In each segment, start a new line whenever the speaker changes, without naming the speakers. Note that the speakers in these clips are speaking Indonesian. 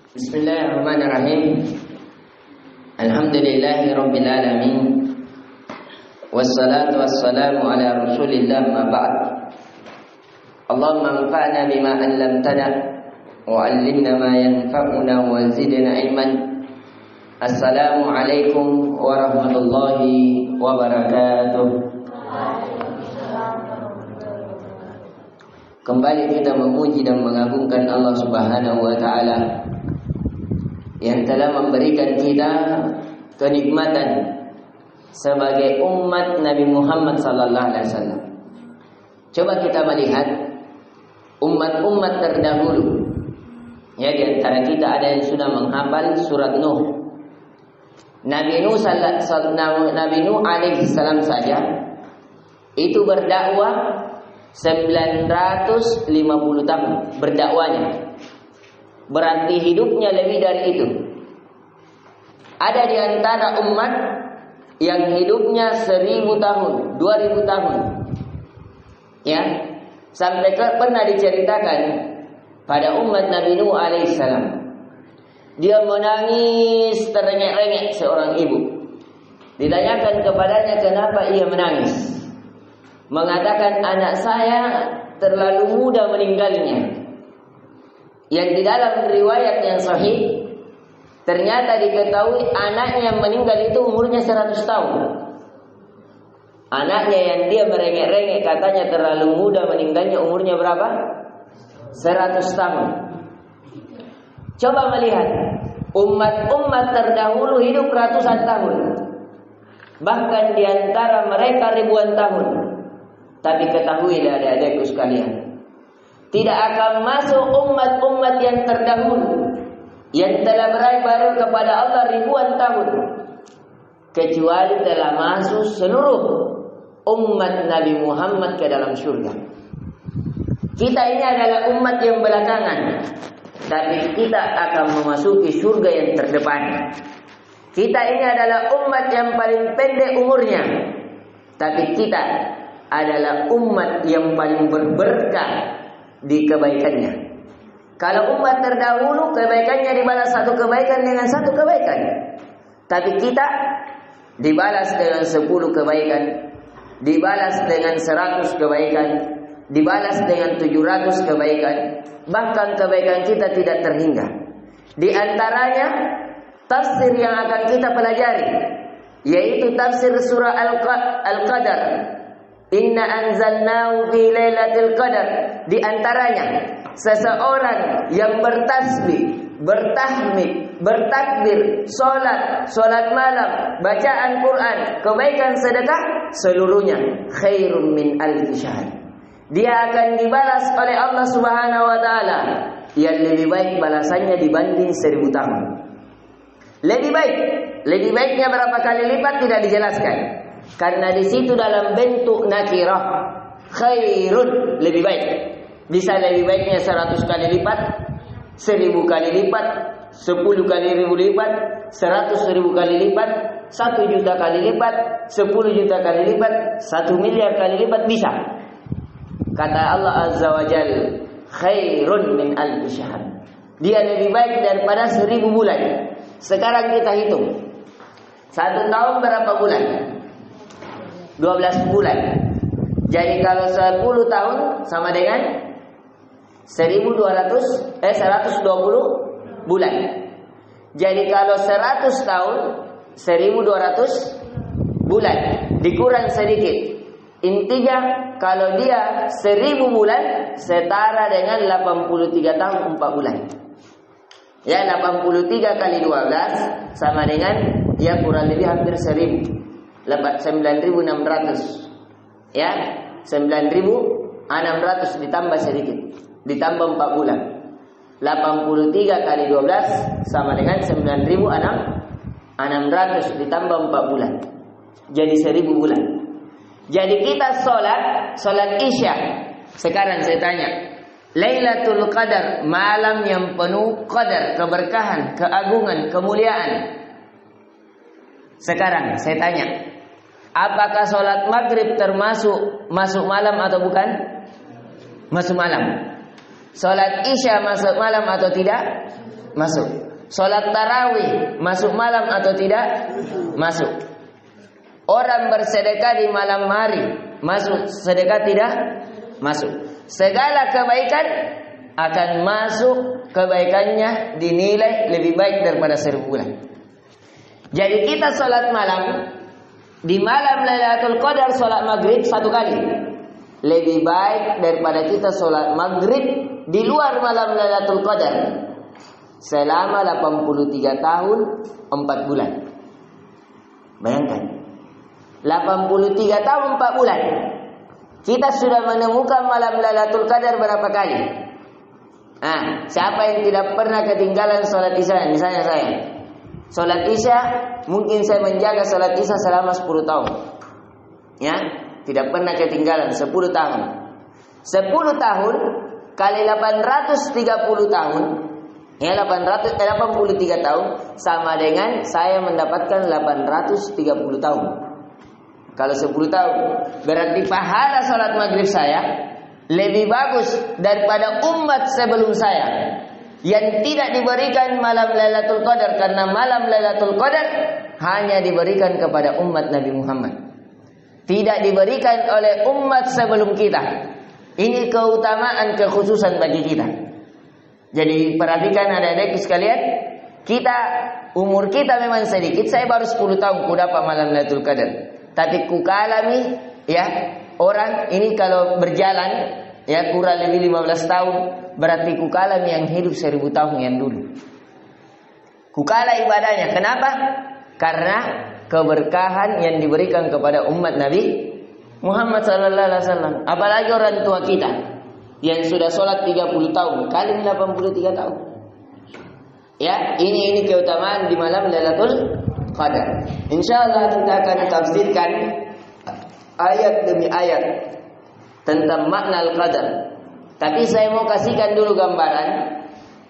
Bismillahirrahmanirrahim. Alhamdulillahirabbil alamin. Wassalatu wassalamu ala Rasulillah ma ba'd. Allahumma anfa'na bima 'allamtana wa 'allimna ma yanfa'una wa zidna ilman. Assalamu alaikum warahmatullahi wabarakatuh. Kembali kita memuji dan mengagungkan Allah Subhanahu wa taala yang telah memberikan kita kenikmatan sebagai umat Nabi Muhammad sallallahu alaihi wasallam. Coba kita melihat umat-umat terdahulu. Ya, di antara kita ada yang sudah menghafal surat Nuh. Nabi Nuh alaihi salam saja itu berdakwah 950 tahun berdakwanya. Berarti hidupnya lebih dari itu. Ada di antara umat yang hidupnya 1000 tahun, 2000 tahun. Ya, sampai pernah diceritakan pada umat Nabi Nuh alaihissalam. Dia menangis terengek-rengek seorang ibu. Ditanyakan kepadanya kenapa ia menangis. Mengatakan anak saya terlalu muda meninggalnya. Yang di dalam riwayat yang sahih ternyata diketahui anaknya yang meninggal itu umurnya 100 tahun. Anaknya yang dia merengek-rengek katanya terlalu muda meninggalnya umurnya berapa? 100 tahun. Coba melihat umat-umat terdahulu hidup ratusan tahun. Bahkan di antara mereka ribuan tahun. Tapi ketahuilah adik-adikku sekalian, tidak akan masuk umat-umat yang terdahulu yang telah beribadah kepada Allah ribuan tahun kecuali telah masuk seluruh umat Nabi Muhammad ke dalam surga. Kita ini adalah umat yang belakangan, tapi kita akan memasuki surga yang terdepan. Kita ini adalah umat yang paling pendek umurnya, tapi kita adalah umat yang paling berberkah di kebaikannya. Kalau umat terdahulu kebaikannya dibalas satu kebaikan dengan satu kebaikan, tapi kita dibalas dengan 10 kebaikan, dibalas dengan 100 kebaikan, dibalas dengan 700 kebaikan. Bahkan kebaikan kita tidak terhingga. Di antaranya tafsir yang akan kita pelajari, yaitu tafsir surah Al-Qadar. Inna anzalnahu fi lailatul qadar. Di antaranya seseorang yang bertasbih, bertahmid, bertakbir, salat malam, bacaan Quran, kebaikan sedekah, seluruhnya khairum min alfi syahr. Dia akan dibalas oleh Allah Subhanahu wa taala yang lebih baik balasannya dibanding 1000 tahun. Lebih baiknya berapa kali lipat tidak dijelaskan. Karena di situ dalam bentuk nakirah, khairun, lebih baik. Bisa lebih baiknya 100 kali lipat, 1000 kali lipat, 10 kali 1000 lipat, 100.000 kali lipat, 1 juta kali lipat, 10 juta kali lipat, 1 miliar kali lipat, bisa. Kata Allah Azza wa Jalla, khairun min alfi syahr. Dia lebih baik daripada 1000 bulan. Sekarang kita hitung 1 tahun berapa bulan? 12 bulan. Jadi kalau 10 tahun sama dengan 120 bulan. Jadi kalau 100 tahun 1200 bulan. Dikurang sedikit. Intinya kalau dia 1000 bulan setara dengan 83 tahun 4 bulan. Ya, 83 kali 12 sama dengan ya kurang lebih hampir 1000. 9.600. Ya, 9.600 ditambah sedikit, ditambah 4 bulan. 83 kali 12 sama dengan 9.600 ditambah 4 bulan. Jadi 1000 bulan. Jadi kita salat Isya. Sekarang saya tanya, Lailatul Qadar, malam yang penuh qadar, keberkahan, keagungan, kemuliaan. Sekarang saya tanya, apakah sholat maghrib termasuk masuk malam atau bukan? Masuk malam. Salat Isya masuk malam atau tidak? Masuk. Salat tarawih masuk malam atau tidak? Masuk. Orang bersedekah di malam hari masuk sedekah tidak? Masuk. Segala kebaikan akan masuk, kebaikannya dinilai lebih baik daripada 1000 bulan. Jadi kita salat malam di malam Lailatul Qadar, salat maghrib 1 kali lebih baik daripada kita salat maghrib di luar malam Lailatul Qadar selama 83 tahun 4 bulan. Bayangkan, 83 tahun 4 bulan kita sudah menemukan malam Lailatul Qadar berapa kali? Siapa yang tidak pernah ketinggalan salat Isya? Misalnya saya salat Isya, mungkin saya menjaga salat Isya selama 10 tahun. Ya, tidak pernah ketinggalan 10 tahun. 10 tahun kali 830 tahun, ya 83 tahun sama dengan saya mendapatkan 830 tahun. Kalau 10 tahun berarti pahala salat maghrib saya lebih bagus daripada umat sebelum saya yang tidak diberikan malam Lailatul Qadar, karena malam Lailatul Qadar hanya diberikan kepada umat Nabi Muhammad, tidak diberikan oleh umat sebelum kita. Ini keutamaan kekhususan bagi kita. Jadi perhatikan adik-adik sekalian, kita umur kita memang sedikit. Saya baru 10 tahun ku dapat malam Lailatul Qadar. Tapi ku kalami ya, orang ini kalau berjalan ya kurang lebih 15 tahun, berarti ku kalami yang hidup 1000 tahun yang dulu. Ku kalah ibadahnya. Kenapa? Karena keberkahan yang diberikan kepada umat Nabi Muhammad sallallahu alaihi wasallam. Apalagi orang tua kita yang sudah sholat 30 tahun kali 83 tahun. Ya, ini keutamaan di malam Lailatul Qadar. Insyaallah kita akan tafsirkan ayat demi ayat tentang makna al-qadar. Tapi saya mau kasihkan dulu gambaran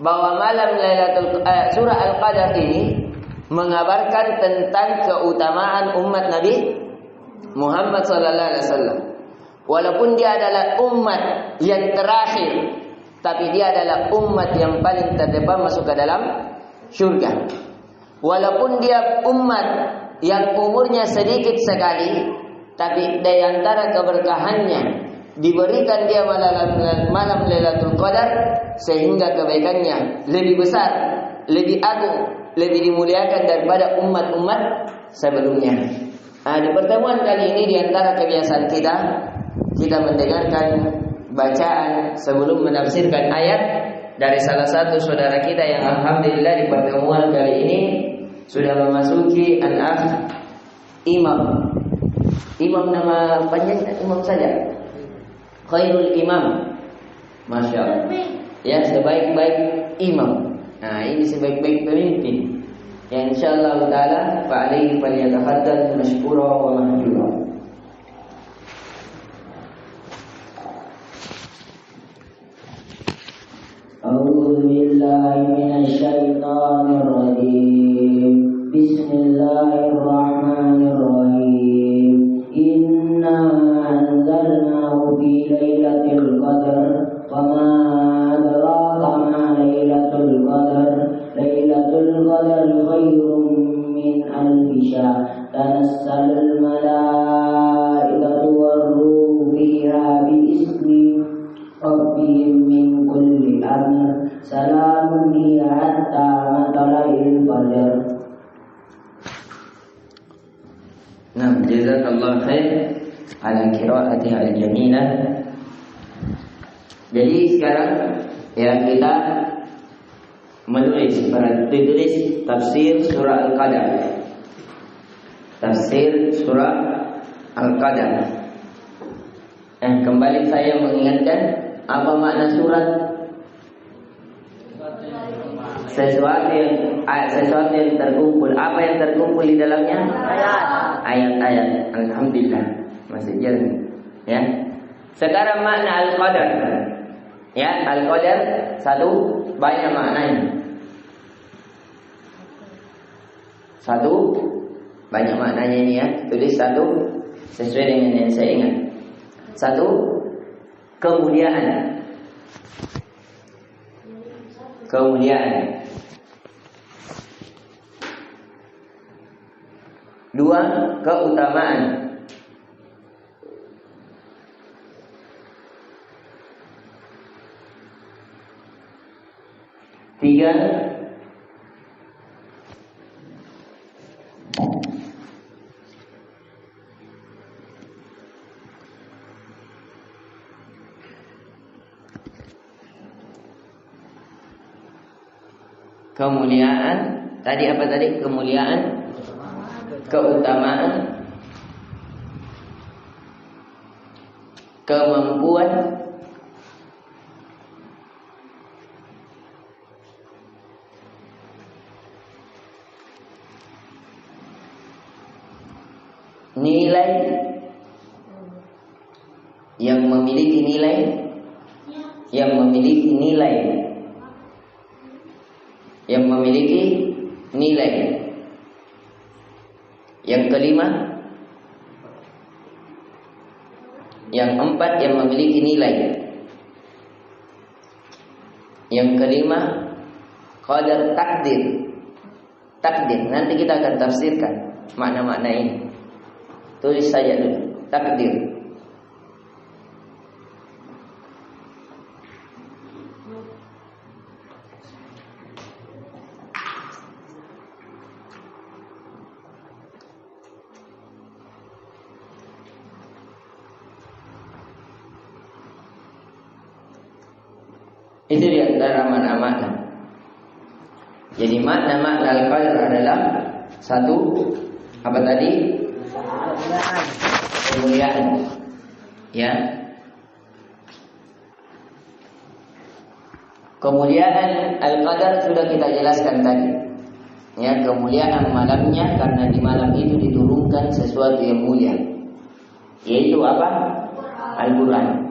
bahwa malam surah Al-Qadar ini mengabarkan tentang keutamaan umat Nabi Muhammad sallallahu alaihi wasallam. Walaupun dia adalah umat yang terakhir, tapi dia adalah umat yang paling terdepan masuk ke dalam syurga. Walaupun dia umat yang umurnya sedikit sekali, tapi di antara keberkahannya diberikan dia malam Lailatul Qadar sehingga kebaikannya lebih besar, lebih agung, lebih dimuliakan daripada umat-umat sebelumnya. Di pertemuan kali ini di antara kebiasaan kita mendengarkan bacaan sebelum menafsirkan ayat dari salah satu saudara kita yang alhamdulillah di pertemuan kali ini sudah memasuki an-akh imam. Imam nama panjang imam saja. Khairul imam. Masya Allah. Ya, sebaik-baik imam. Nah, ini sebaik-baik pemimpin. Yang insyaallah taala fa'alaihi falyatafaddal mashkura wa mahjura. A'udzu billahi minasy syaithanir rajim. Bismillahirrahmanirrahim. Inna anzalnahu fi lailatul qadar wa ma adraka ma lailatul qadar. Lailatul qadar khairum min alfi syahr. Tanassalul malaikatu war-ruhu fiha bi'izni rabbihim min kulli amr. Salamun hiya hatta matla'il fajr. Nah, jazakallahu khair ala qiraati al-jamilah. Jadi sekarang ya kita menulis tafsir surah Al-Qadar. Tafsir surah Al-Qadar. Kembali saya mengingatkan apa makna surat? Sesuatu yang terkumpul. Apa yang terkumpul di dalamnya? Ayat-ayat. Alhamdulillah masih jernih. Ya. Sekarang makna Al-Qadar. Ya, Al-Qadar satu banyak maknanya. Satu banyak maknanya ini ya. Tulis satu sesuai dengan yang saya ingat. Satu kemuliaan. kemuliaan. 2. Keutamaan. 3. Kemuliaan. Tadi apa tadi? Kemuliaan, keutamaan, kemampuan, nilai, yang memiliki nilai, yang memiliki nilai, yang memiliki nilai. Yang kelima, yang 4 yang memiliki nilai. Yang kelima, qadar, takdir. Takdir, nanti kita akan tafsirkan makna-makna ini. Tulis saja dulu, takdir. Itu di antara makna-makna. Jadi makna-makna al-qadar adalah 1, apa tadi? Kemuliaan. Ya. Kemuliaan al-qadar sudah kita jelaskan tadi. Ya, kemuliaan malamnya karena di malam itu diturunkan sesuatu yang mulia. Yaitu apa? Al-Quran.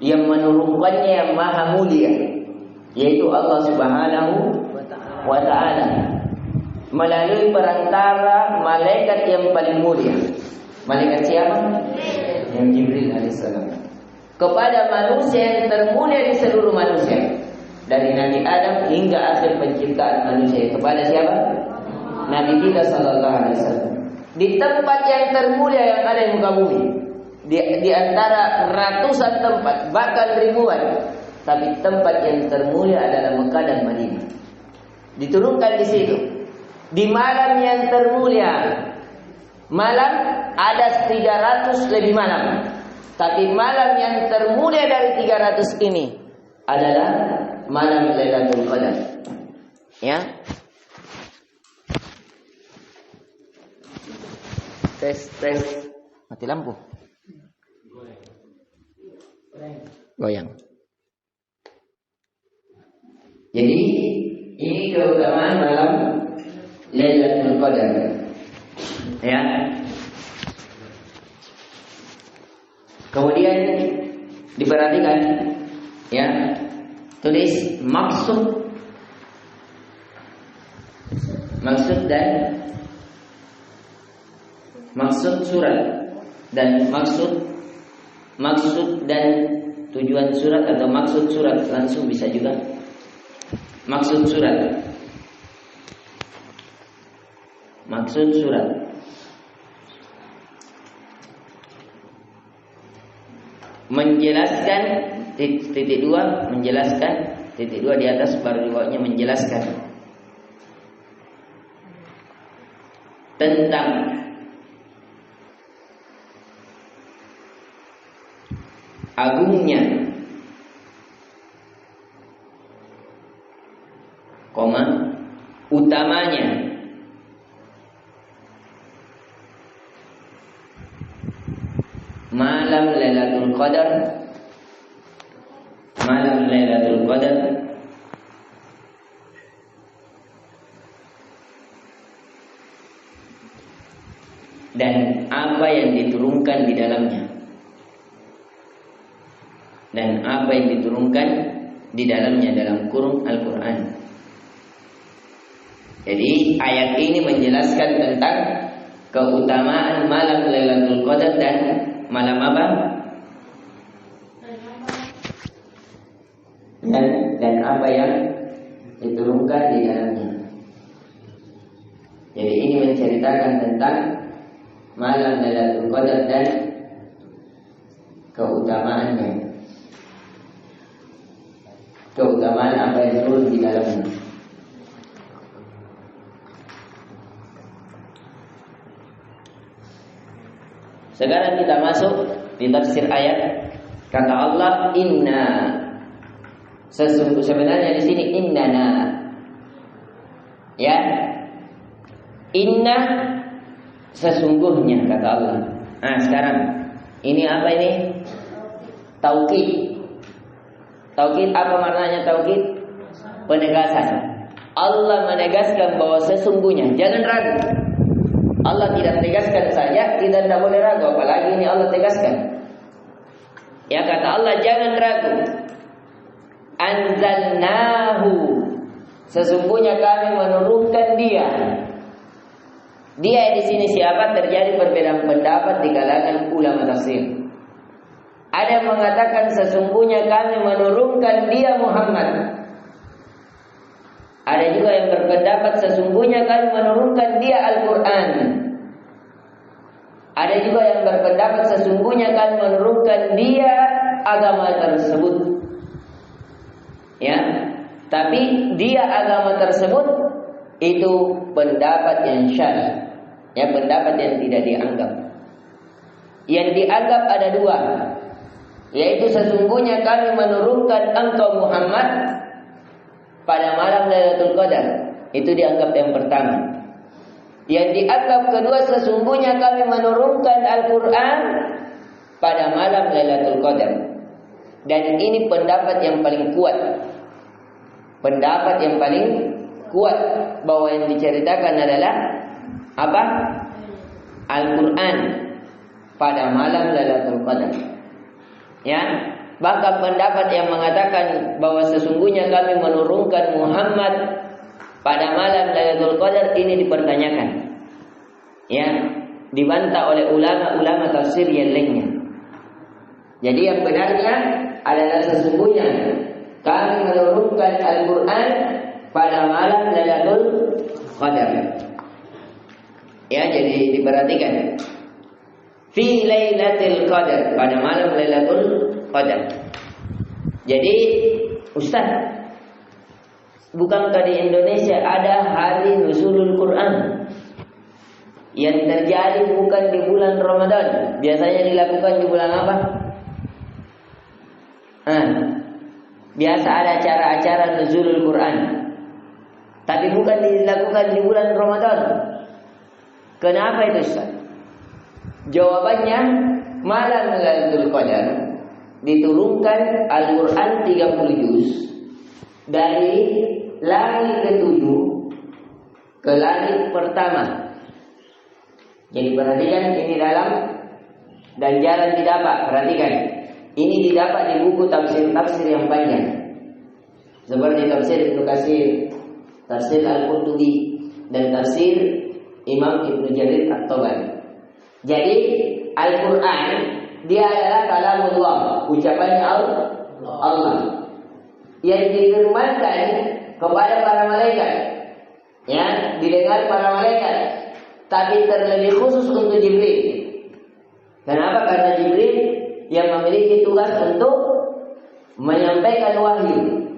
Yang menurunkannya yang maha mulia, yaitu Allah Subhanahu wa ta'ala, melalui perantara malaikat yang paling mulia. Malaikat siapa? Yang Jibril alaihissalam. Kepada manusia yang termulia di seluruh manusia, dari Nabi Adam hingga akhir penciptaan manusia. Kepada siapa? Nabi kita sallallahu alaihi wasallam. Di tempat yang termulia yang ada di muka bumi, di antara ratusan tempat, bahkan ribuan, tapi tempat yang termulia adalah Mekah dan Madinah. Diturunkan di situ. Di malam yang termulia, malam ada 300 lebih malam, tapi malam yang termulia dari 300 ini adalah malam Lailatul Qadar. Ya. Tes. Mati lampu. Goyang. Jadi ini keutamaan malam Lailatul Qadar. Ya. Kemudian diperhatikan, ya. Tulis maksud surat dan maksud dan tujuan surat, atau maksud surat langsung bisa juga. Maksud surat menjelaskan titik 2, menjelaskan titik 2 di atas, baru di bawahnya menjelaskan tentang agungnya, utamanya, malam Lailatul Qadar, dan apa yang diturunkan di dalamnya. Dalam kurung Al-Quran. Jadi ayat ini menjelaskan tentang keutamaan malam Lailatul Qadar dan malam apa? Dan apa yang bukan di dalamnya. Jadi ini menceritakan tentang malam Lailatul Qadar dan keutamaannya. Keutamaan apa yang turun di dalamnya. Sekarang kita masuk di tafsir ayat. Kata Allah, inna. Sebenarnya di sini innana. Ya. Inna sesungguhnya kata Allah. Nah, sekarang ini apa ini? Taukid. Taukid apa maknanya taukid? Penegasan. Allah menegaskan bahwa sesungguhnya, jangan ragu. Allah tidak tegaskan saja, kita tidak boleh ragu, apalagi ini Allah tegaskan. Ya kata Allah, jangan ragu. Anzalnahu, sesungguhnya kami menurunkan dia. Dia di sini siapa? Terjadi perbedaan pendapat di kalangan ulama tafsir. Ada yang mengatakan sesungguhnya kami menurunkan dia Muhammad. Ada juga yang berpendapat sesungguhnya kami menurunkan dia Al-Quran. Ada juga yang berpendapat sesungguhnya kami menurunkan dia agama tersebut. Ya, tapi dia agama tersebut itu pendapat yang syar'i. Ya, pendapat yang tidak dianggap. Yang dianggap ada dua, yaitu sesungguhnya kami menurunkan engkau Muhammad pada malam Lailatul Qadar. Itu dianggap yang pertama. Yang dianggap kedua, sesungguhnya kami menurunkan Al-Quran pada malam Lailatul Qadar. Dan ini pendapat yang paling kuat. Pendapat yang paling kuat bahwa yang diceritakan adalah apa? Al-Quran pada malam Lailatul Qadar. Ya, bahkan pendapat yang mengatakan bahwa sesungguhnya kami menurunkan Muhammad pada malam Lailatul Qadar ini dipertanyakan. Ya, dibantah oleh ulama-ulama tafsir yang lainnya. Jadi yang benarnya adalah sesungguhnya kami menurunkan Al-Quran pada malam Lailatul Qadar. Ya, jadi diperhatikan. Fi Lailatul Qadar, pada malam Lailatul Qadar. Jadi, Ustaz, bukankah di Indonesia ada hari nuzulul Quran? Yang terjadi bukan di bulan Ramadan. Biasanya dilakukan di bulan apa? Biasa ada acara-acara nuzulul Quran, tapi bukan dilakukan di bulan Ramadan. Kenapa itu, Ustaz? Jawabannya, malam Lailatul Qadar diturunkan Al-Quran 30 juz dari langit ke-7 ke langit pertama. Jadi perhatikan, ini dalam dan jalan didapat. Perhatikan, ini didapat di buku tafsir-tafsir yang panjang, seperti tafsir Ibnu Katsir, tafsir Al-Qurtubi, dan tafsir Imam Ibnu Jarir At-Tabari. Jadi Al-Quran dia adalah kalamullah, ucapannya Allah yang difirmankan kepada para malaikat, ya, didengar para malaikat, tapi terlebih khusus untuk Jibril. Kenapa? Karena Jibril yang memiliki tugas untuk menyampaikan wahyu.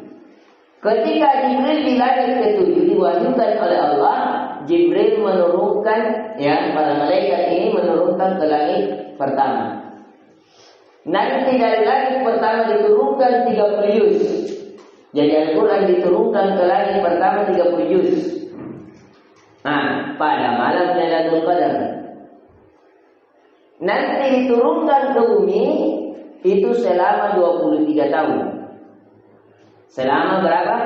Ketika Jibril di langit ke-7 diwahyukan oleh Allah, Jibril menurunkan, ya, para malaikat ini menurunkan ke langit pertama. Nanti dari langit pertama diturunkan 30 juz. Jadi Al-Quran diturunkan ke langit pertama 30 juz. Nah, pada malam Lailatul Qadar. Nanti diturunkan ke bumi itu selama 23 tahun. Selama berapa?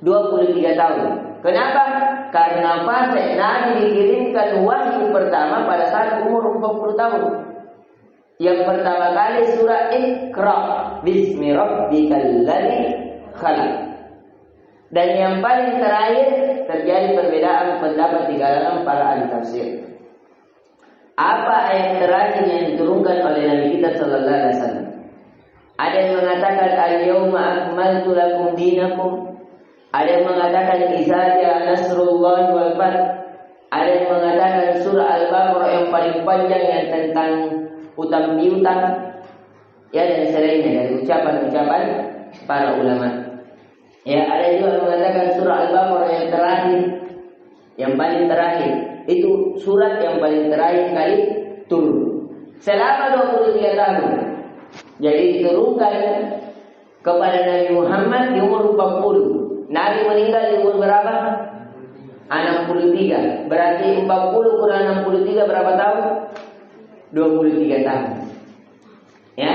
23 tahun. Kenapa? Karena fase Nabi dikirimkan wahyu pertama pada saat umur 40 tahun. Yang pertama kali surah Iqra, Bismi Rabbikal ladzi khalaq. Dan yang paling terakhir terjadi perbedaan pendapat di kalangan para ahli tafsir. Apa ayat terakhir yang diturunkan oleh Nabi kita sallallahu alaihi wasallam? Ada yang mengatakan al-yauma akmaltu lakum dinakum. Ada yang mengatakan iza jaa nasrullah wal fath. Ada yang mengatakan surah Al-Baqarah yang paling panjang yang tentang utang piutang. Ya, dan selainnya dari ucapan-ucapan para ulama. Ya, ada juga yang mengatakan surah Al-Baqarah yang terakhir, yang paling terakhir. Itu surat yang paling terakhir kali turun. Selama 23 tahun. Jadi diturunkan kepada Nabi Muhammad di umur 40. Nabi meninggal di umur berapa? 63. Berarti 40 kurang 63 berapa tahun? 23 tahun. Ya.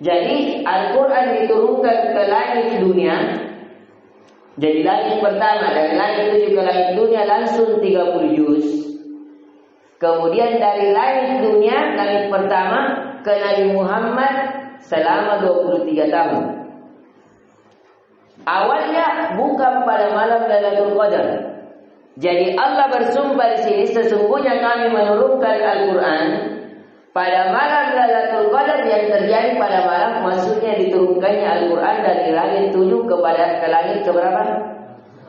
Jadi Al-Quran diturunkan ke langit dunia. Jadi langit pertama, dari langit 7 ke langit dunia langsung 30 juz. Kemudian dari langit dunia, langit pertama ke Nabi Muhammad selama 23 tahun. Awalnya bukan pada malam Lailatul Qadar. Jadi Allah bersumpah di sini, sesungguhnya kami menurunkan Al-Quran pada malam Lailatul Qadar yang terjadi pada malam, maksudnya diturunkannya Al-Quran dari langit 7 ke langit ke berapa?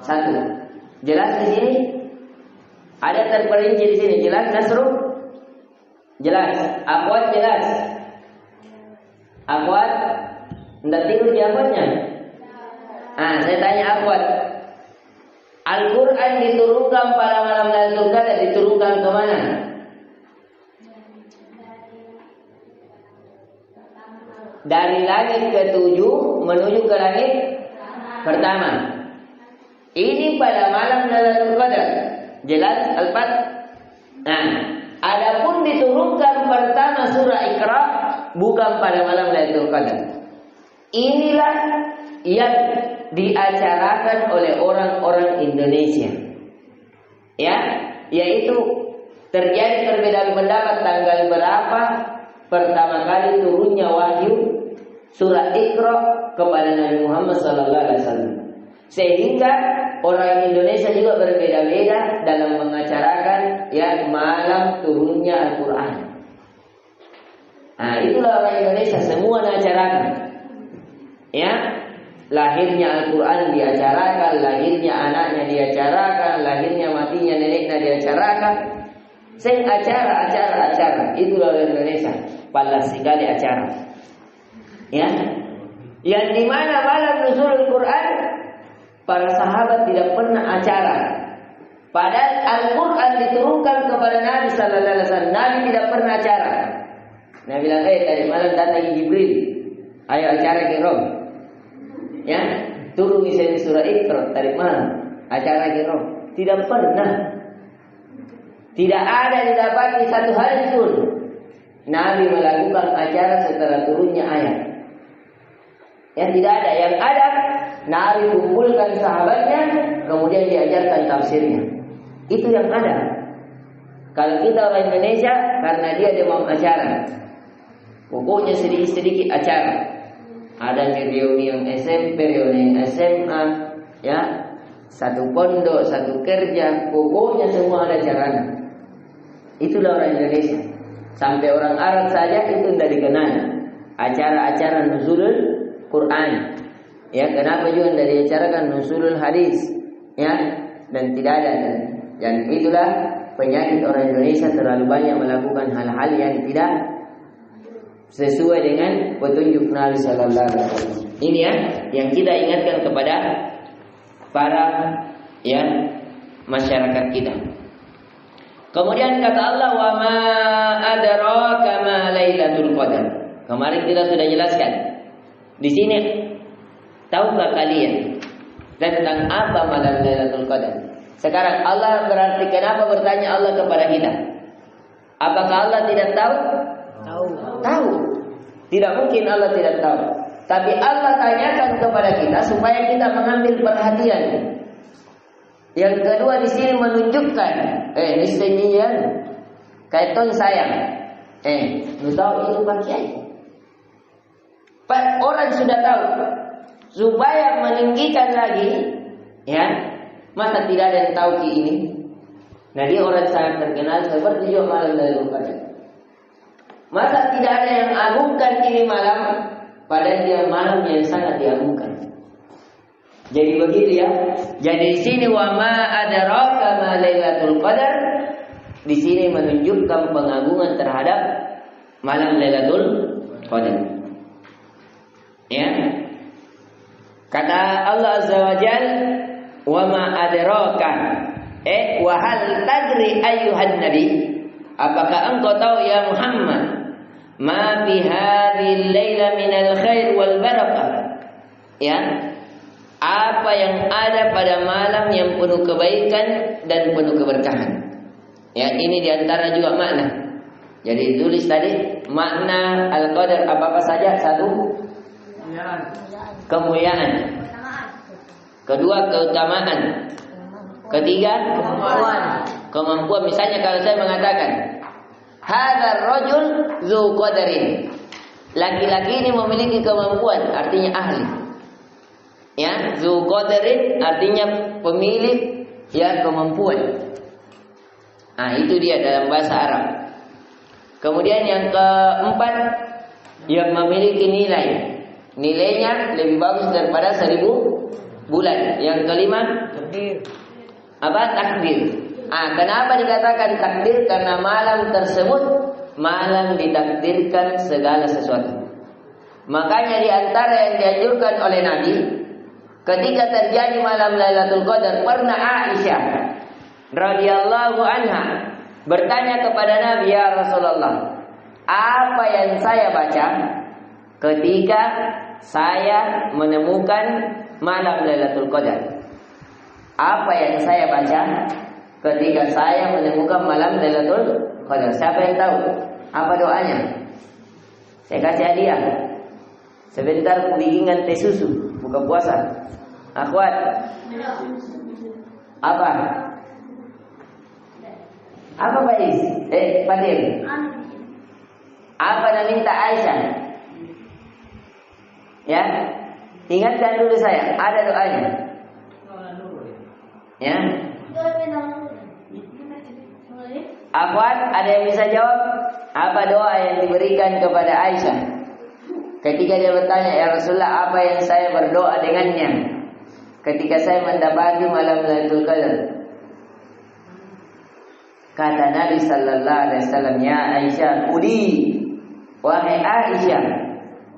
1. Jelas di sini? Ada terperinci di sini. Jelas Nasru? Jelas. Akhwat jelas. Akhwat? Nggak tidur di akhwatnya? Saya tanya akhwat. Al-Quran diturunkan pada malam Lailatul Qadar, diturunkan ke mana? Dari langit ke-7 menuju ke langit pertama. Ini pada malam Lailatul Qadar. Jelas Al-Fat? Adapun diturunkan pertama surah Iqra bukan pada malam Lailatul Qadar. Inilah yang diacarakan oleh orang-orang Indonesia. Ya, yaitu terjadi perbedaan pendapat tanggal berapa pertama kali turunnya wahyu surah Iqra kepada Nabi Muhammad SAW. Sehingga orang Indonesia juga berbeda-beda dalam mengacarakan ya malam turunnya Al-Quran. Itulah orang Indonesia semua mengacarakan. Ya, lahirnya Al-Quran diacarakan, lahirnya anaknya diacarakan, lahirnya matinya neneknya diacarakan. Acara. Itulah orang Indonesia. Palas sekali acara. Ya, yang dimana malam nuzulul Quran para sahabat tidak pernah acara. Padahal Al-Quran diturunkan kepada Nabi Sallallahu Alaihi Wasallam. Nabi tidak pernah acara. Nabi bilang, tadi malam datang Jibril, ayo acara Girom. Ya, turun misalnya surah Iqra tadi malam, acara Girom. Tidak pernah. Tidak ada didapati satu hari pun Nabi melakukan acara setelah turunnya ayat. Yang tidak ada. Yang ada, Nabi kumpulkan sahabatnya, kemudian diajarkan tafsirnya. Itu yang ada. Kalau kita orang Indonesia, karena dia demam acara, pokoknya sedikit-sedikit acara. Ada reuni yang SMP, reuni yang SMA, ya, satu pondok, satu kerja, pokoknya semua ada acaranya. Itulah orang Indonesia. Sampai orang Arab saja itu tidak dikenal acara-acara nuzulul Quran. Ya, kenapa juga tidak diacarakan nuzulul hadis? Ya, dan tidak ada. Dan itulah penyakit orang Indonesia, terlalu banyak melakukan hal-hal yang tidak sesuai dengan petunjuk Nabi Sallallahu Alaihi Wasallam. Ini ya, yang kita ingatkan kepada para ya masyarakat kita. Kemudian kata Allah, wa ma adraka ma lailatul qadar. Kemarin kita sudah jelaskan. Di sini tahukah kalian tentang apa malam Lailatul Qadar? Sekarang Allah berarti kenapa bertanya Allah kepada kita? Apakah Allah tidak tahu? Tahu. Tidak mungkin Allah tidak tahu. Tapi Allah tanyakan kepada kita supaya kita mengambil perhatian. Yang kedua di sini menunjukkan, niscaya kaiton sayang. Lu tahu itu pakai. Orang sudah tahu. Supaya meninggikan lagi, ya, masa tidak ada yang tahu ini? Nah, dia orang sangat terkenal seperti juga malam Lailatul Qadar. Masa tidak ada yang agungkan ini malam, padahal dia malam yang sangat diagungkan. Jadi begitu ya. Jadi di sini wa ma adraka ma Lailatul Qadar, di sini menunjukkan pengagungan terhadap malam Lailatul Qadar. Ya. Kata Allah Azza wa Jalla, wa ma adraka, wa hal tadri ayyuhan nabi, apakah engkau tahu ya Muhammad, ma fi hadhil laila minal khair wal barakah, ya, apa yang ada pada malam yang penuh kebaikan dan penuh keberkahan. Ya, ini diantara juga makna. Jadi tulis tadi makna al-qadar apa saja? Satu, kemuliaan. Kedua, keutamaan. Ketiga, kemampuan. Misalnya kalau saya mengatakan hadzal rajul dzu qadarin, laki-laki ini memiliki kemampuan, artinya ahli. Ya, dzu qadarin artinya pemilik ya kemampuan. Nah, itu dia dalam bahasa Arab. Kemudian yang keempat, yang memiliki nilai. Nilainya lebih bagus daripada 1000 bulan. Yang kelima, takdir. Apa? Takdir. Kenapa dikatakan takdir? Karena malam tersebut malam ditakdirkan segala sesuatu. Makanya di antara yang dianjurkan oleh Nabi ketika terjadi malam Lailatul Qadar, pernah Aisyah radhiyallahu anha bertanya kepada Nabi, ya Rasulullah, apa yang saya baca ketika saya menemukan malam Lailatul Qadar? Apa yang saya baca ketika saya menemukan malam Lailatul Qadar? Siapa yang tahu? Apa doanya? Saya kasih hadiah. Sebentar kubikingan teh susu buka puasa. Akhwat. Apa? Apa Pak Is? Fadil. Apa yang minta Aisyah? Ya, ingatkan dulu saya. Ada doanya. Ya. Akhwat, ada yang bisa jawab? Apa doa yang diberikan kepada Aisyah ketika dia bertanya, ya Rasulullah, apa yang saya berdoa dengannya ketika saya mendapati malam Lailatul Qadar? Kata Nabi sallallahu alaihi wasallam, ya Aisyah, quli, wahai Aisyah,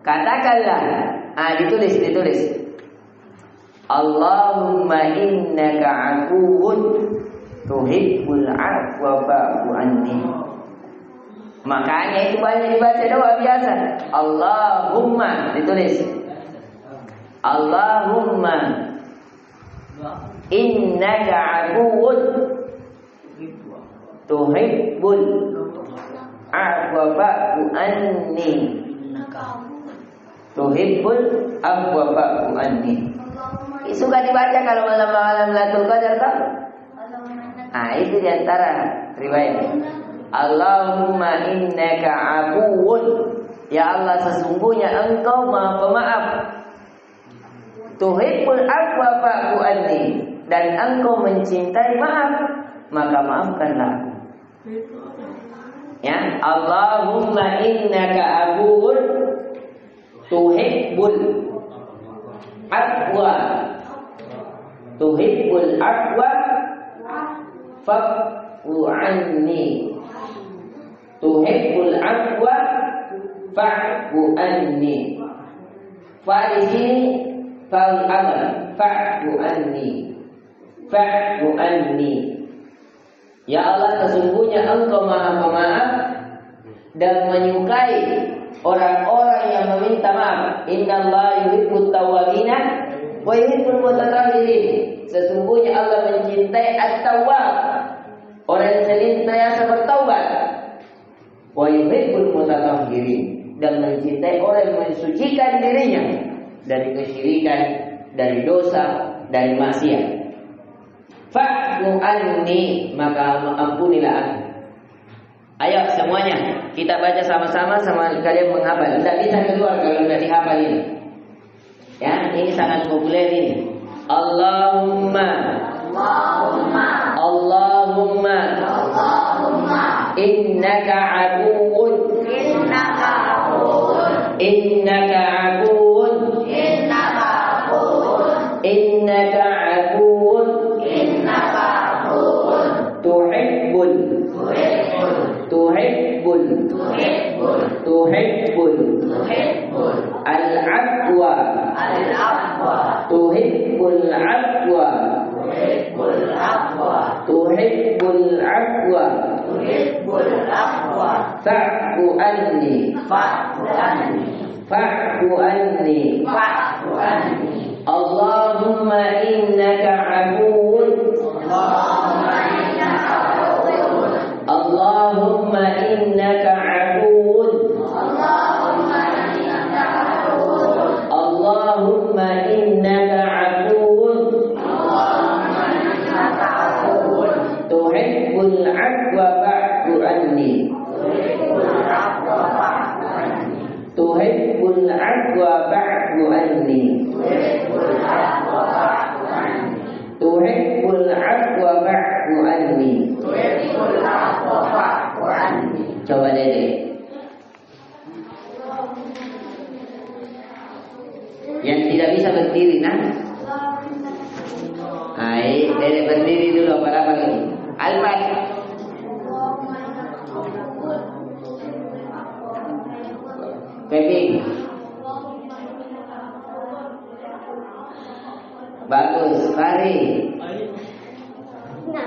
katakanlah, ditulis. Allahumma innaka afuwun tuhibbul afwa fa'fu anni. Makanya itu banyak dibaca doa biasa. Allahumma, ditulis. Allahumma innaka afuwun tuhibbul afwa fa'fu anni. Tuhibbul afwa fa'fu anni. Suka dibaca kalau malam-malam Lailatul Qadar tak? Itu diantara riwayat. Allahumma innaka afuwun, ya Allah sesungguhnya engkau maha pemaaf. Tuhibbul afwa fa'fu anni, dan engkau mencintai maaf, maka maafkanlah aku. Ya, Allahumma innaka afuwun tuhibbul afwa, tuhibbul afwa fa'fu anni, tuhibbul afwa fa'fu anni. Fa di sini fa'ul amal, fa'fu anni, fa'fu anni. Ya Allah, sesungguhnya engkau maha pemaaf dan menyukai orang-orang yang meminta maaf. Innallaha yuhibbut tawwabina wa yuhibbul mutatahhirin. Sesungguhnya Allah mencintai at-tawwab, orang yang senantiasa bertaubat. Wa yuhibbul mutatahhirin, dan mencintai orang yang mensucikan dirinya dari kesyirikan, dari dosa, dari maksiat. Fa'fu anni, maka ampunilah aku. Ayo semuanya kita baca sama-sama, sama kalian menghafal. Tidak bisa keluar kalau tidak dihafal ini. Ya, ini sangat populer ini. Allahumma, Allahumma, Allahumma, Allahumma, innaka afuwun, innaka afuwun, innaka afuwun, innaka afuwun, tuhibbul al-afwa tuhibbul afwa fa'fu anni Allahumma innaka afuwun Allahumma innaka afuwun Allahumma innaka afuwun tuhibbul afwa fa'fu anni tuhibbul afwa fa'fu anni tuhibbul afwa fa'fu anni. Coba Dede. Yang tidak bisa berdiri, nah. Hai, Dede berdiri dulu apa lagi? Alfat. Pepi. Bagus, Fari.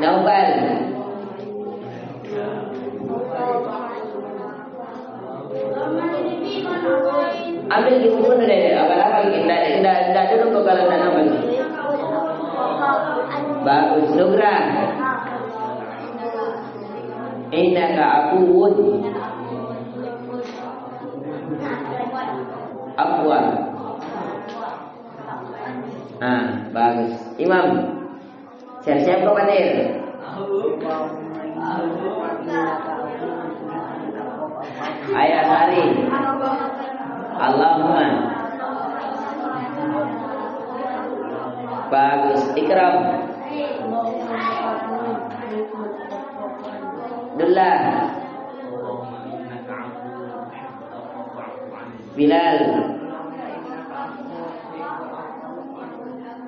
Naubal. Ambil di buku deh, apa kita tidak dulu kok kalau tidak ambil. Bagus, Nugra. Innaka afuwun. Afwa. Bagus. Imam. Siap-siap kok Patir. Ayat hari. Allahumma. Bagus. Ikram. Dullah. Bilal.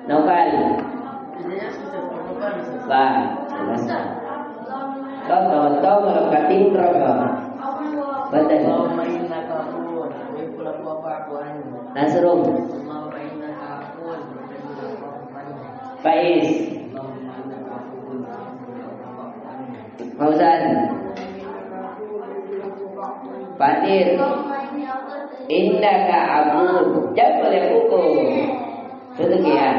Naufal. Kau melekatin rokok. Betul. Nasrum. Faiz. Fauzan. Fatir. Innaka afuwun. Jangan boleh pukul. Itu ya.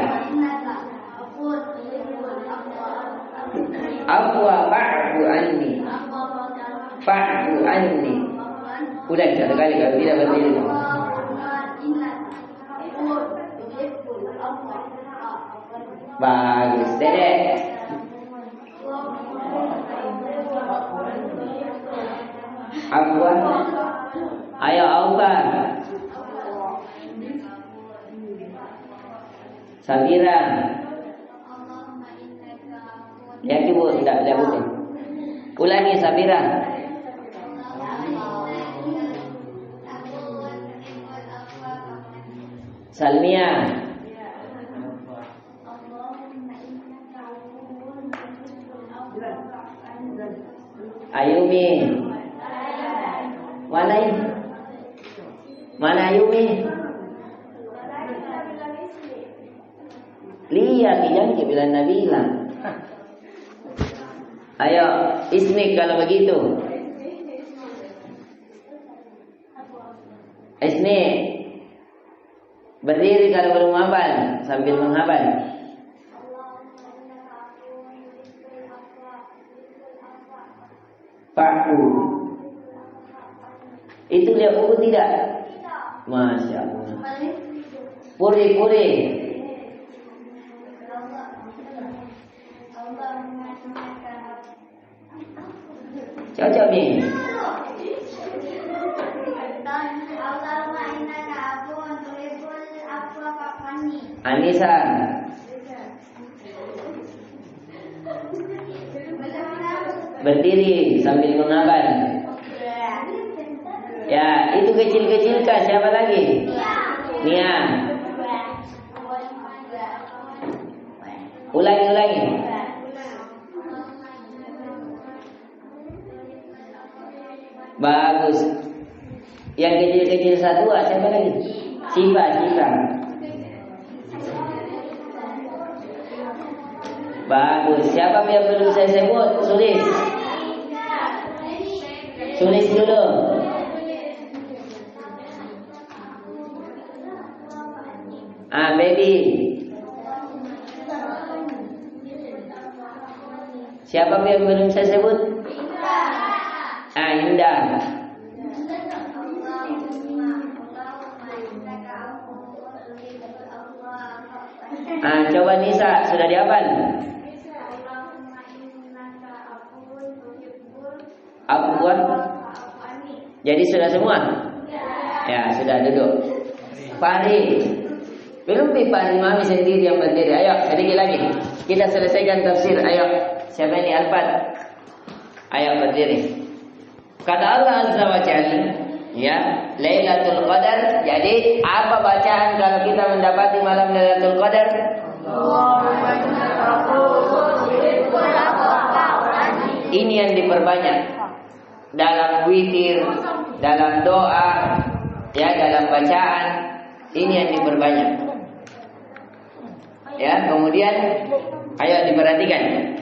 Afwa fa'fu anni. Fa'fu anni. Udah satu kali kalau tidak berdiri. Bagus, Dede. Afwa. Ayo Auba. Sabira. Lihat ibu, tidak boleh. Ulangi Sabira. Salmia. Ayumi. Mana Ayumi? Lihat yang bilang Nabila. Ayo, Ismi kalau begitu. Ismi berdiri kalau belum hafal sambil menghafal. Fa'u. Itu lihat buku tidak? Masya Allah. Puri. Cocok nih. Anissa. Berdiri sambil menghafal. Ya, itu kecil-kecil kah? Siapa lagi? Nia. Ulangi. Bagus. Yang kecil-kecil satu siapa lagi? Siva. Bagus. Siapa yang belum saya sebut? Sulis dulu. Baby. Siapa yang belum saya sebut? Indah. Coba Nisa, sudah dihafal? Afwan. Jadi sudah semua? Ya, sudah duduk. Fahri. Belum Fahri mami sendiri yang berdiri. Ayo, sedikit lagi. Kita selesaikan tafsir. Ayo. Siapa ini Alfat? Ayo berdiri. Kata Allah Azza wa Jalla, ya, Lailatul Qadar. Jadi, apa bacaan kalau kita mendapati malam Lailatul Qadar? Ini yang diperbanyak dalam witir, dalam doa, ya, dalam bacaan. Ini yang diperbanyak. Ya, kemudian ayo diperhatikan.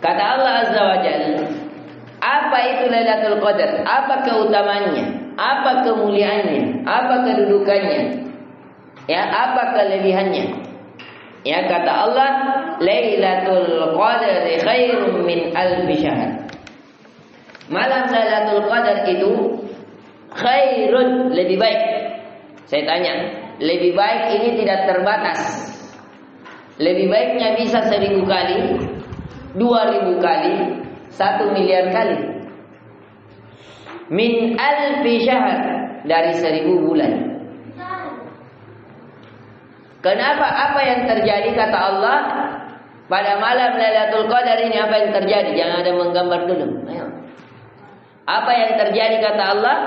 Kata Allah Azza wa Jalla, apa itu Lailatul Qadar? Apa keutamaannya? Apa kemuliaannya? Apa kedudukannya? Ya, apa kelebihannya? Ya, kata Allah, Lailatul Qadar khairum min alfi syahr. Malam Lailatul Qadar itu khairun, lebih baik. Saya tanya, lebih baik ini tidak terbatas. Lebih baiknya bisa 1000 kali, 2000 kali, 1 miliar kali. Min alfi syahr, dari 1000 bulan. Kenapa? Apa yang terjadi kata Allah pada malam Lailatul Qadar ini? Apa yang terjadi? Jangan ada menggambar dulu. Ayo. Apa yang terjadi kata Allah?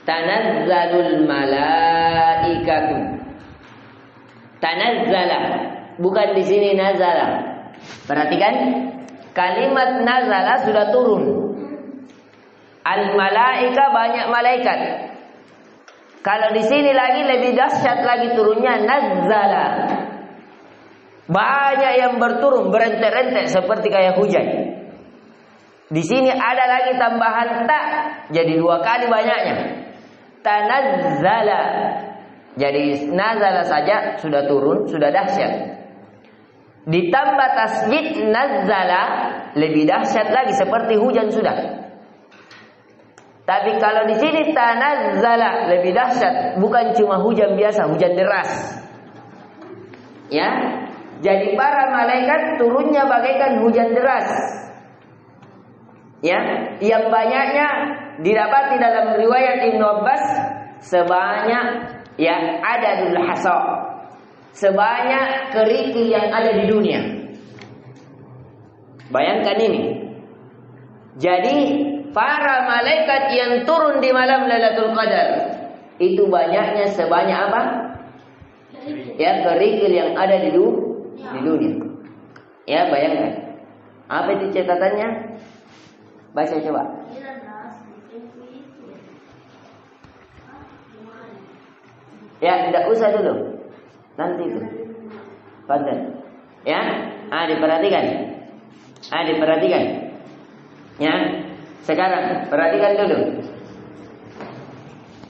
Tanazzalul malaikatu. Tanazzala, bukan di sini nazala. Perhatikan, kalimat nazala sudah turun. Al malaika, banyak malaikat. Kalau di sini lagi lebih dahsyat lagi turunnya, nazzala. Banyak yang berturun, berentek-rentek seperti kayak hujan. Di sini ada lagi tambahan tak, jadi 2 kali banyaknya. Tanazzala. Jadi nazala saja sudah turun, sudah dahsyat. Ditambah tasjid nazzala, lebih dahsyat lagi seperti hujan sudah. Tapi kalau di sini tanazzala, lebih dahsyat, bukan cuma hujan biasa, hujan deras. Ya. Jadi para malaikat turunnya bagaikan hujan deras. Ya, yang banyaknya didapati dalam riwayat Ibnu Abbas sebanyak adadul hasa, sebanyak kerikil yang ada di dunia. Bayangkan ini. Jadi para malaikat yang turun di malam Lailatul Qadar itu banyaknya sebanyak apa? Ya, kerikil yang ada di dunia. Ya, bayangkan. Apa itu catatannya? Baca coba. Ya, tidak usah dulu. Nanti itu. Fadhal. Ya, diperhatikan. Diperhatikan. Ya. Sekarang perhatikan dulu.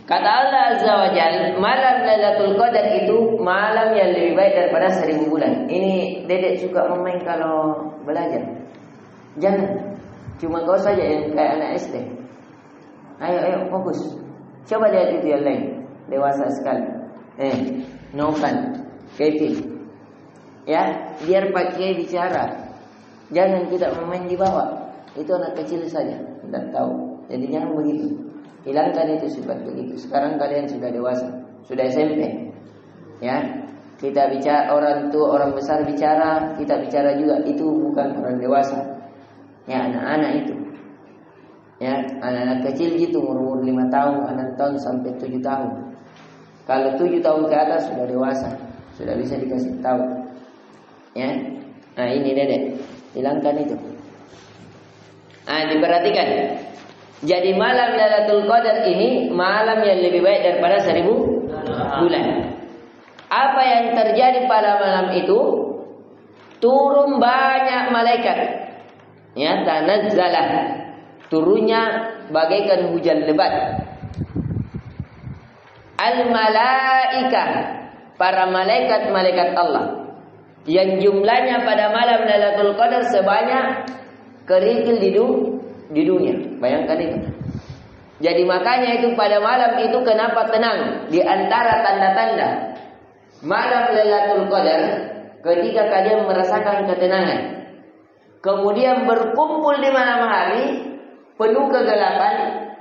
Kata Allah Azza wa Jalla, malam Lailatul Qadar itu malam yang lebih baik daripada 1000 bulan. Ini Dedek suka main kalau belajar. Jangan cuma kau saja yang kayak anak SD. Ayo fokus. Coba lihat itu yang lain. Dewasa sekali. Novan, Kevin. Ya, biar Pak Kiai bicara. Jangan kita main di bawah. Itu anak kecil saja, tidak tahu. Jadi jangan begitu. Hilangkan itu sifat begitu. Sekarang kalian sudah dewasa, sudah SMP. Ya, kita bicara, orang tua, orang besar bicara, kita bicara juga. Itu bukan orang dewasa. Ya, anak-anak itu. Ya, anak-anak kecil gitu, umur 5 tahun, 6 tahun sampai 7 tahun. Kalau 7 tahun ke atas sudah dewasa, sudah bisa dikasih tahu. Ya, ini Dedek, hilangkan itu. Diperhatikan. Jadi malam Lailatul Qadar ini malam yang lebih baik daripada 1000 bulan. Apa yang terjadi pada malam itu? Turun banyak malaikat. Ya, tanazzalah. Turunnya bagaikan hujan lebat. Al-malaikah, para malaikat-malaikat Allah, yang jumlahnya pada malam Lailatul Qadar sebanyak kerikil di dunia. Bayangkan itu. Jadi makanya itu pada malam itu kenapa tenang? Di antara tanda-tanda malam Lailatul Qadar, ketika kalian merasakan ketenangan, kemudian berkumpul di malam hari penuh kegelapan,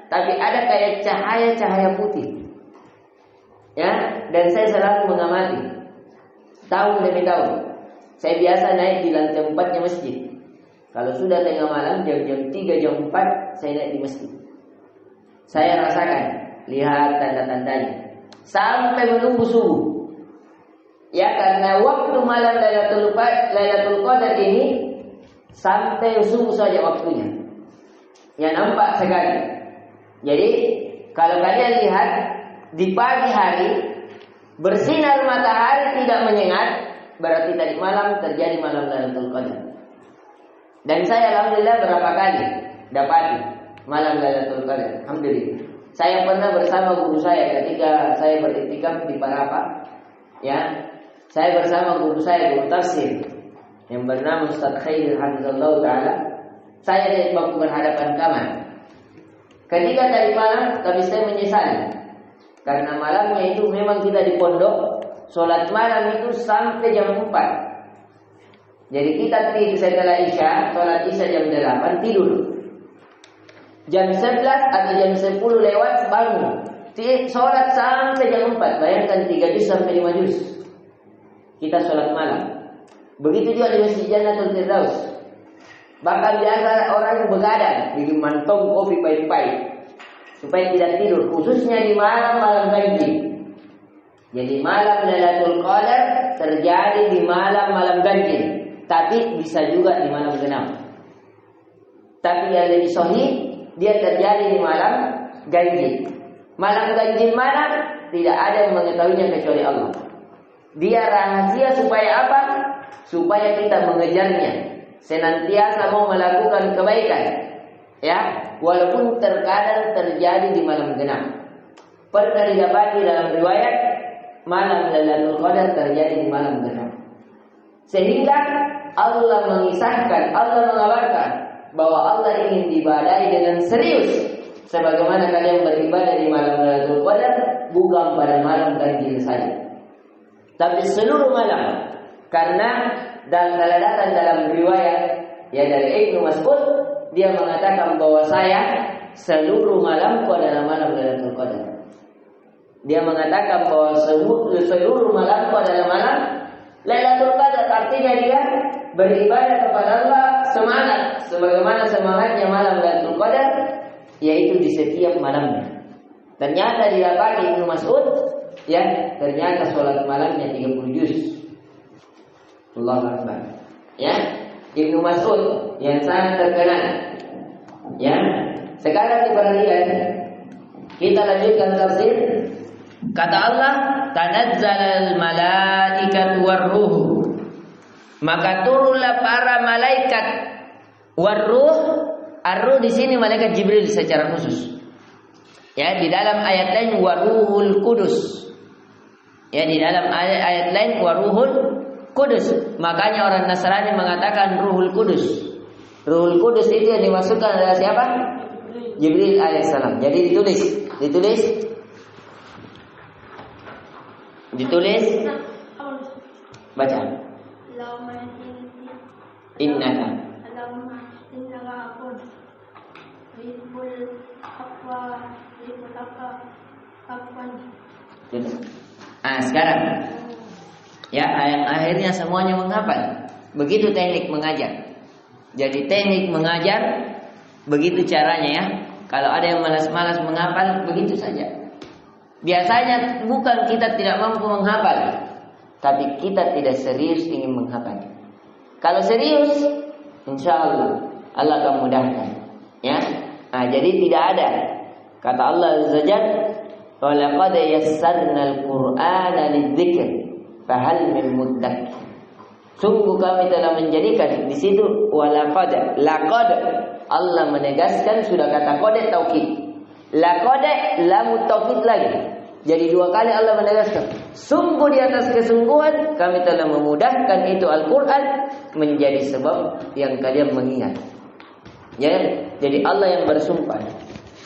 tapi ada kayak cahaya-cahaya putih. Ya, dan saya selalu mengamati tahun demi tahun. Saya biasa naik di lantai 4-nya masjid. Kalau sudah tengah malam jam 3 jam 4 saya naik di masjid. Saya rasakan, lihat tanda-tandanya sampai menunggu subuh. Ya, karena waktu malam Lailatul Qadar ini sampai subuh saja waktunya. Ya, nampak sekali. Jadi kalau kalian lihat di pagi hari bersinar matahari tidak menyengat, berarti tadi malam terjadi malam Lailatul Qadar. Dan saya alhamdulillah berapa kali dapati malam Lailatul Qadar. Alhamdulillah. Saya pernah bersama guru saya ketika saya beriktikaf di Parapa. Ya, saya bersama guru saya, guru tafsir yang bernama Ustaz Khair Hafizallah Ta'ala. Saya di waktu berhadapan kamar. Ketika tadi malam kami saya menyesali. Karena malamnya itu memang kita di pondok, sholat malam itu sampai jam 4. Jadi kita tidur setelah Isya, sholat Isya jam 8, tidur. Jam 11 atau jam 10 lewat bangun. Sholat sampai jam 4. Bayangkan 3 juz sampai 5 juz. Kita sholat malam. Begitu juga di Masjid Jannatul Firdaus. Bahkan biasa orang yang begadang, bikin mantong kopi pahit-pahit supaya tidak tidur, khususnya di malam-malam ganjil. Jadi malam Lailatul Qadar terjadi di malam-malam ganjil, tapi bisa juga di malam genap. Tapi yang lebih sahih, dia terjadi di malam ganjil. Malam ganjil mana? Tidak ada yang mengetahuinya kecuali Allah. Dia rahasia supaya apa? Supaya kita mengejarnya, senantiasa mau melakukan kebaikan. Ya, walaupun terkadang terjadi di malam genap. Pernah didapati dalam riwayat malam Lailatul Qadar terjadi di malam genap. Sehingga Allah mengisahkan, Allah mengabarkan bahwa Allah ingin diibadahi dengan serius, sebagaimana kalian beribadah di malam Lailatul Qadar, bukan pada malam ganjil saja, tapi seluruh malam. Karena datang dalam riwayat ya dari Ibnu Mas'ud, dia mengatakan bahwa saya seluruh malamku adalah malam Lailatul Qadar. Dia mengatakan bahwa seluruh malamku adalah malam Lailatul Qadar. Artinya dia beribadah kepada Allah semangat, sebagaimana semangatnya malam Lailatul Qadar, yaitu di setiap malamnya. Ternyata didapati Ibnu Mas'ud, ya, ternyata sholat malamnya 30 juz. Allahu Akbar. Ya, Ibnu Mas'ud yang sangat terkenal. Ya, sekarang diperhatikan. Kita lanjutkan tafsir. Kata Allah, tanazzalal malaikatu warruh. Maka turunlah para malaikat warruh. Ar-ruh di sini malaikat Jibril secara khusus. Ya, di dalam ayat lain waruhul kudus. Ya, di dalam ayat lain waruhul kudus. Makanya orang Nasrani mengatakan Ruhul Kudus. Ruhul Kudus itu yang dimaksudkan adalah siapa? Jibril alaihissalam. Jadi ditulis. Baca. Innaka. Sekarang. Ya, yang akhirnya semuanya menghafal. Begitu teknik mengajar. Jadi teknik mengajar begitu caranya ya. Kalau ada yang malas-malas menghafal, begitu saja. Biasanya bukan kita tidak mampu menghafal, tapi kita tidak serius ingin menghafal. Kalau serius, insya Allah Allah akan mudahkan. Ya, Nah, jadi tidak ada. Kata Allah Azza Jalla, "Wa laqad yassarnal Qur'ana lidzikr, fahal min muddakir." Sungguh kami telah menjadikan di situ laqad Allah menegaskan sudah kata qad taukid. Laqad lam taukid lagi. Jadi dua kali Allah menegaskan, sungguh di atas kesungguhan kami telah memudahkan itu Al-Qur'an menjadi sebab yang kalian mengingat. Ya, jadi Allah yang bersumpah.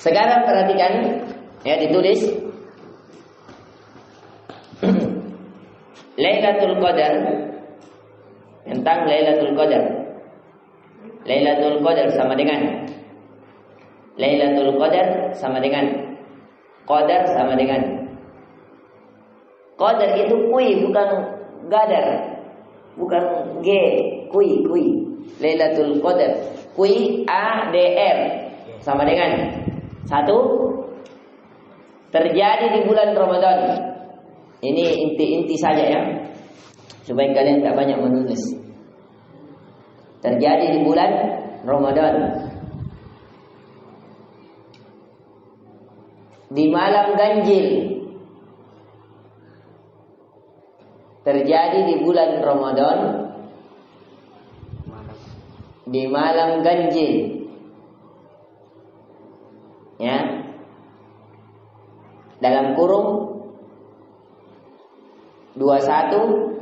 Sekarang perhatikan, ya ditulis Lailatul Qadar. Tentang Lailatul Qadar. Lailatul Qadar sama dengan Lailatul Qadar sama dengan Qadar sama dengan Qadar itu kui, bukan gadar. Bukan G, kui. Lailatul Qadar. Kui ADR sama dengan satu, terjadi di bulan Ramadan. Ini inti-inti saja ya, supaya kalian tak banyak menulis. Terjadi di bulan Ramadan, di malam ganjil. Terjadi di bulan Ramadan, di malam ganjil. Ya, dalam kurung 21,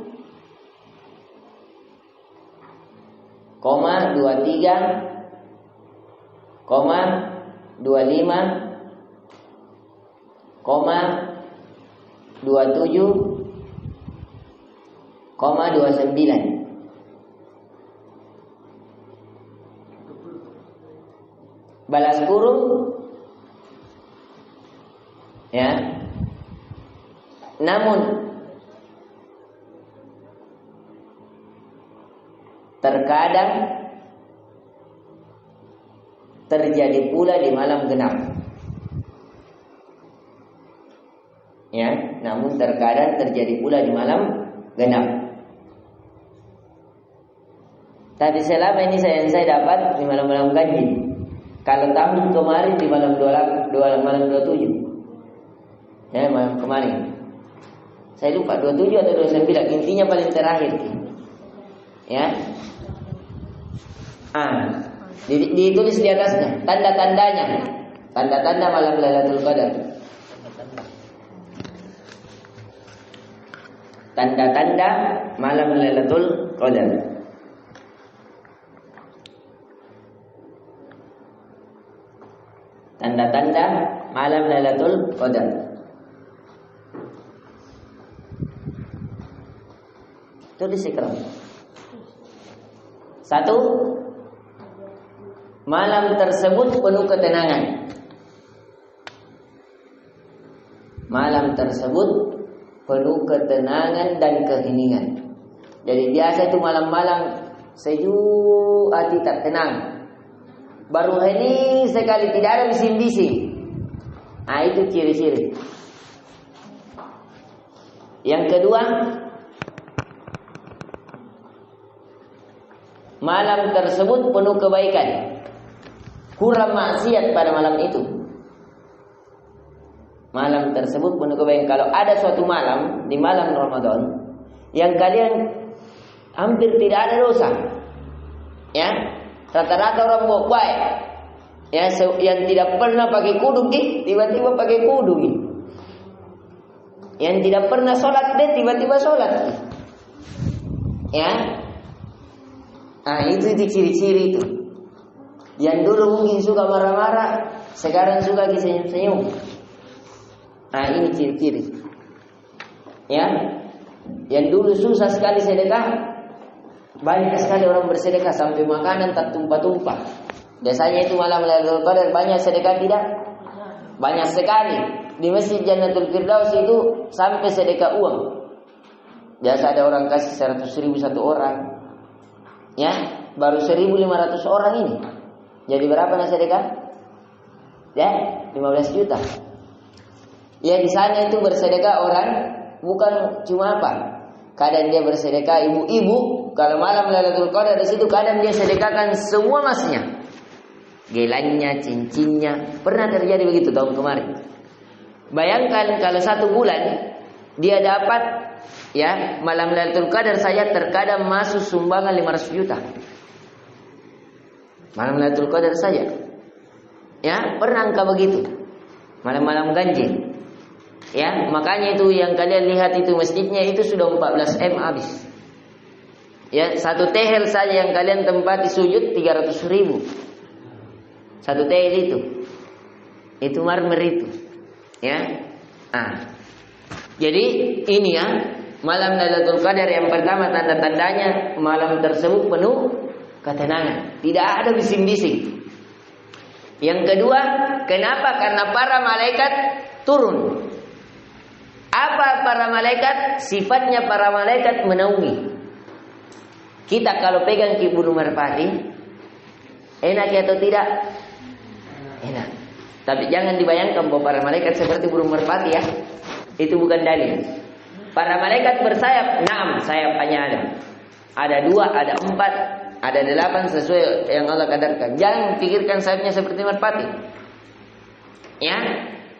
23, 25, 27, 29. Balas kurung ya. Namun terkadang terjadi pula di malam genap. Ya, namun terkadang terjadi pula di malam genap. Tapi selama ini saya dapat di malam-malam ganjil. Kalau tahun kemarin di malam 27. Ya, malam kemarin. Saya lupa 27 atau 29, intinya paling terakhir. Ya. Ditulis di atasnya tanda-tandanya. Tanda-tanda malam Lailatul Qadar. Tanda-tanda malam Lailatul Qadar. Tanda-tanda malam Lailatul Qadar. Tulis ikram. 1. Malam tersebut penuh ketenangan. Malam tersebut penuh ketenangan dan keheningan. Jadi biasa itu malam-malam sejuk, hati tak tenang. Baru hening sekali, tidak ada bising-bising. Itu ciri-ciri. Yang kedua, malam tersebut penuh kebaikan. Kurang maksiat pada malam itu. Malam tersebut penuh kebaikan. Kalau ada suatu malam di malam Ramadan yang kalian hampir tidak ada dosa, ya, rata-rata orang baik, ya, yang tidak pernah pakai kudung, tiba-tiba pakai kudung, yang tidak pernah sholat, tiba-tiba sholat, ya. Itu ciri-ciri itu. Yang dulu mungkin suka marah-marah, sekarang suka senyum-senyum. Ini ciri-ciri. Ya. Yang dulu susah sekali sedekah, banyak sekali orang bersedekah sampai makanan tak tumpah-tumpah. Biasanya itu malam Lailatul Qadar banyak sedekah tidak? Banyak sekali. Di Masjid Jannatul Firdaus itu sampai sedekah uang. Biasa ada orang kasih 100.000 satu orang. Ya, baru 1.500 orang ini. Jadi berapa nak sedekah? Ya, 15 juta. Ya, di sana itu bersedekah orang bukan cuma apa? Kadang dia bersedekah ibu-ibu, kalau malam Lailatul Qadar di situ kadang dia sedekahkan semua masnya. gelannya, cincinnya. Pernah terjadi begitu tahun kemarin. Bayangkan kalau 1 bulan dia dapat ya malam Lailatul Qadar saja terkadang masuk sumbangan 500 juta. Malam Lailatul Qadar saja. Ya, pernah angka begitu. Malam-malam ganjil. Ya, makanya itu yang kalian lihat itu masjidnya itu sudah 14 M habis. Ya, 1 tehel saja yang kalian tempati sujud 300.000. 1 tehel itu marmer itu. Ya. Jadi ini ya, malam Lailatul Qadar yang pertama tanda-tandanya malam tersebut penuh ketenangan, tidak ada bising-bising. Yang kedua, kenapa? Karena para malaikat turun. Apa para malaikat? Sifatnya para malaikat menaungi. Kita kalau pegang Ki Gunung Merpati, enak atau tidak? Enak. Tapi jangan dibayangkan bahwa para malaikat seperti burung merpati ya. Itu bukan dalil. Para malaikat bersayap, 6 sayapannya ada. Ada 2, ada 4, ada 8 sesuai yang Allah kadarkan. Jangan pikirkan sayapnya seperti merpati. Ya.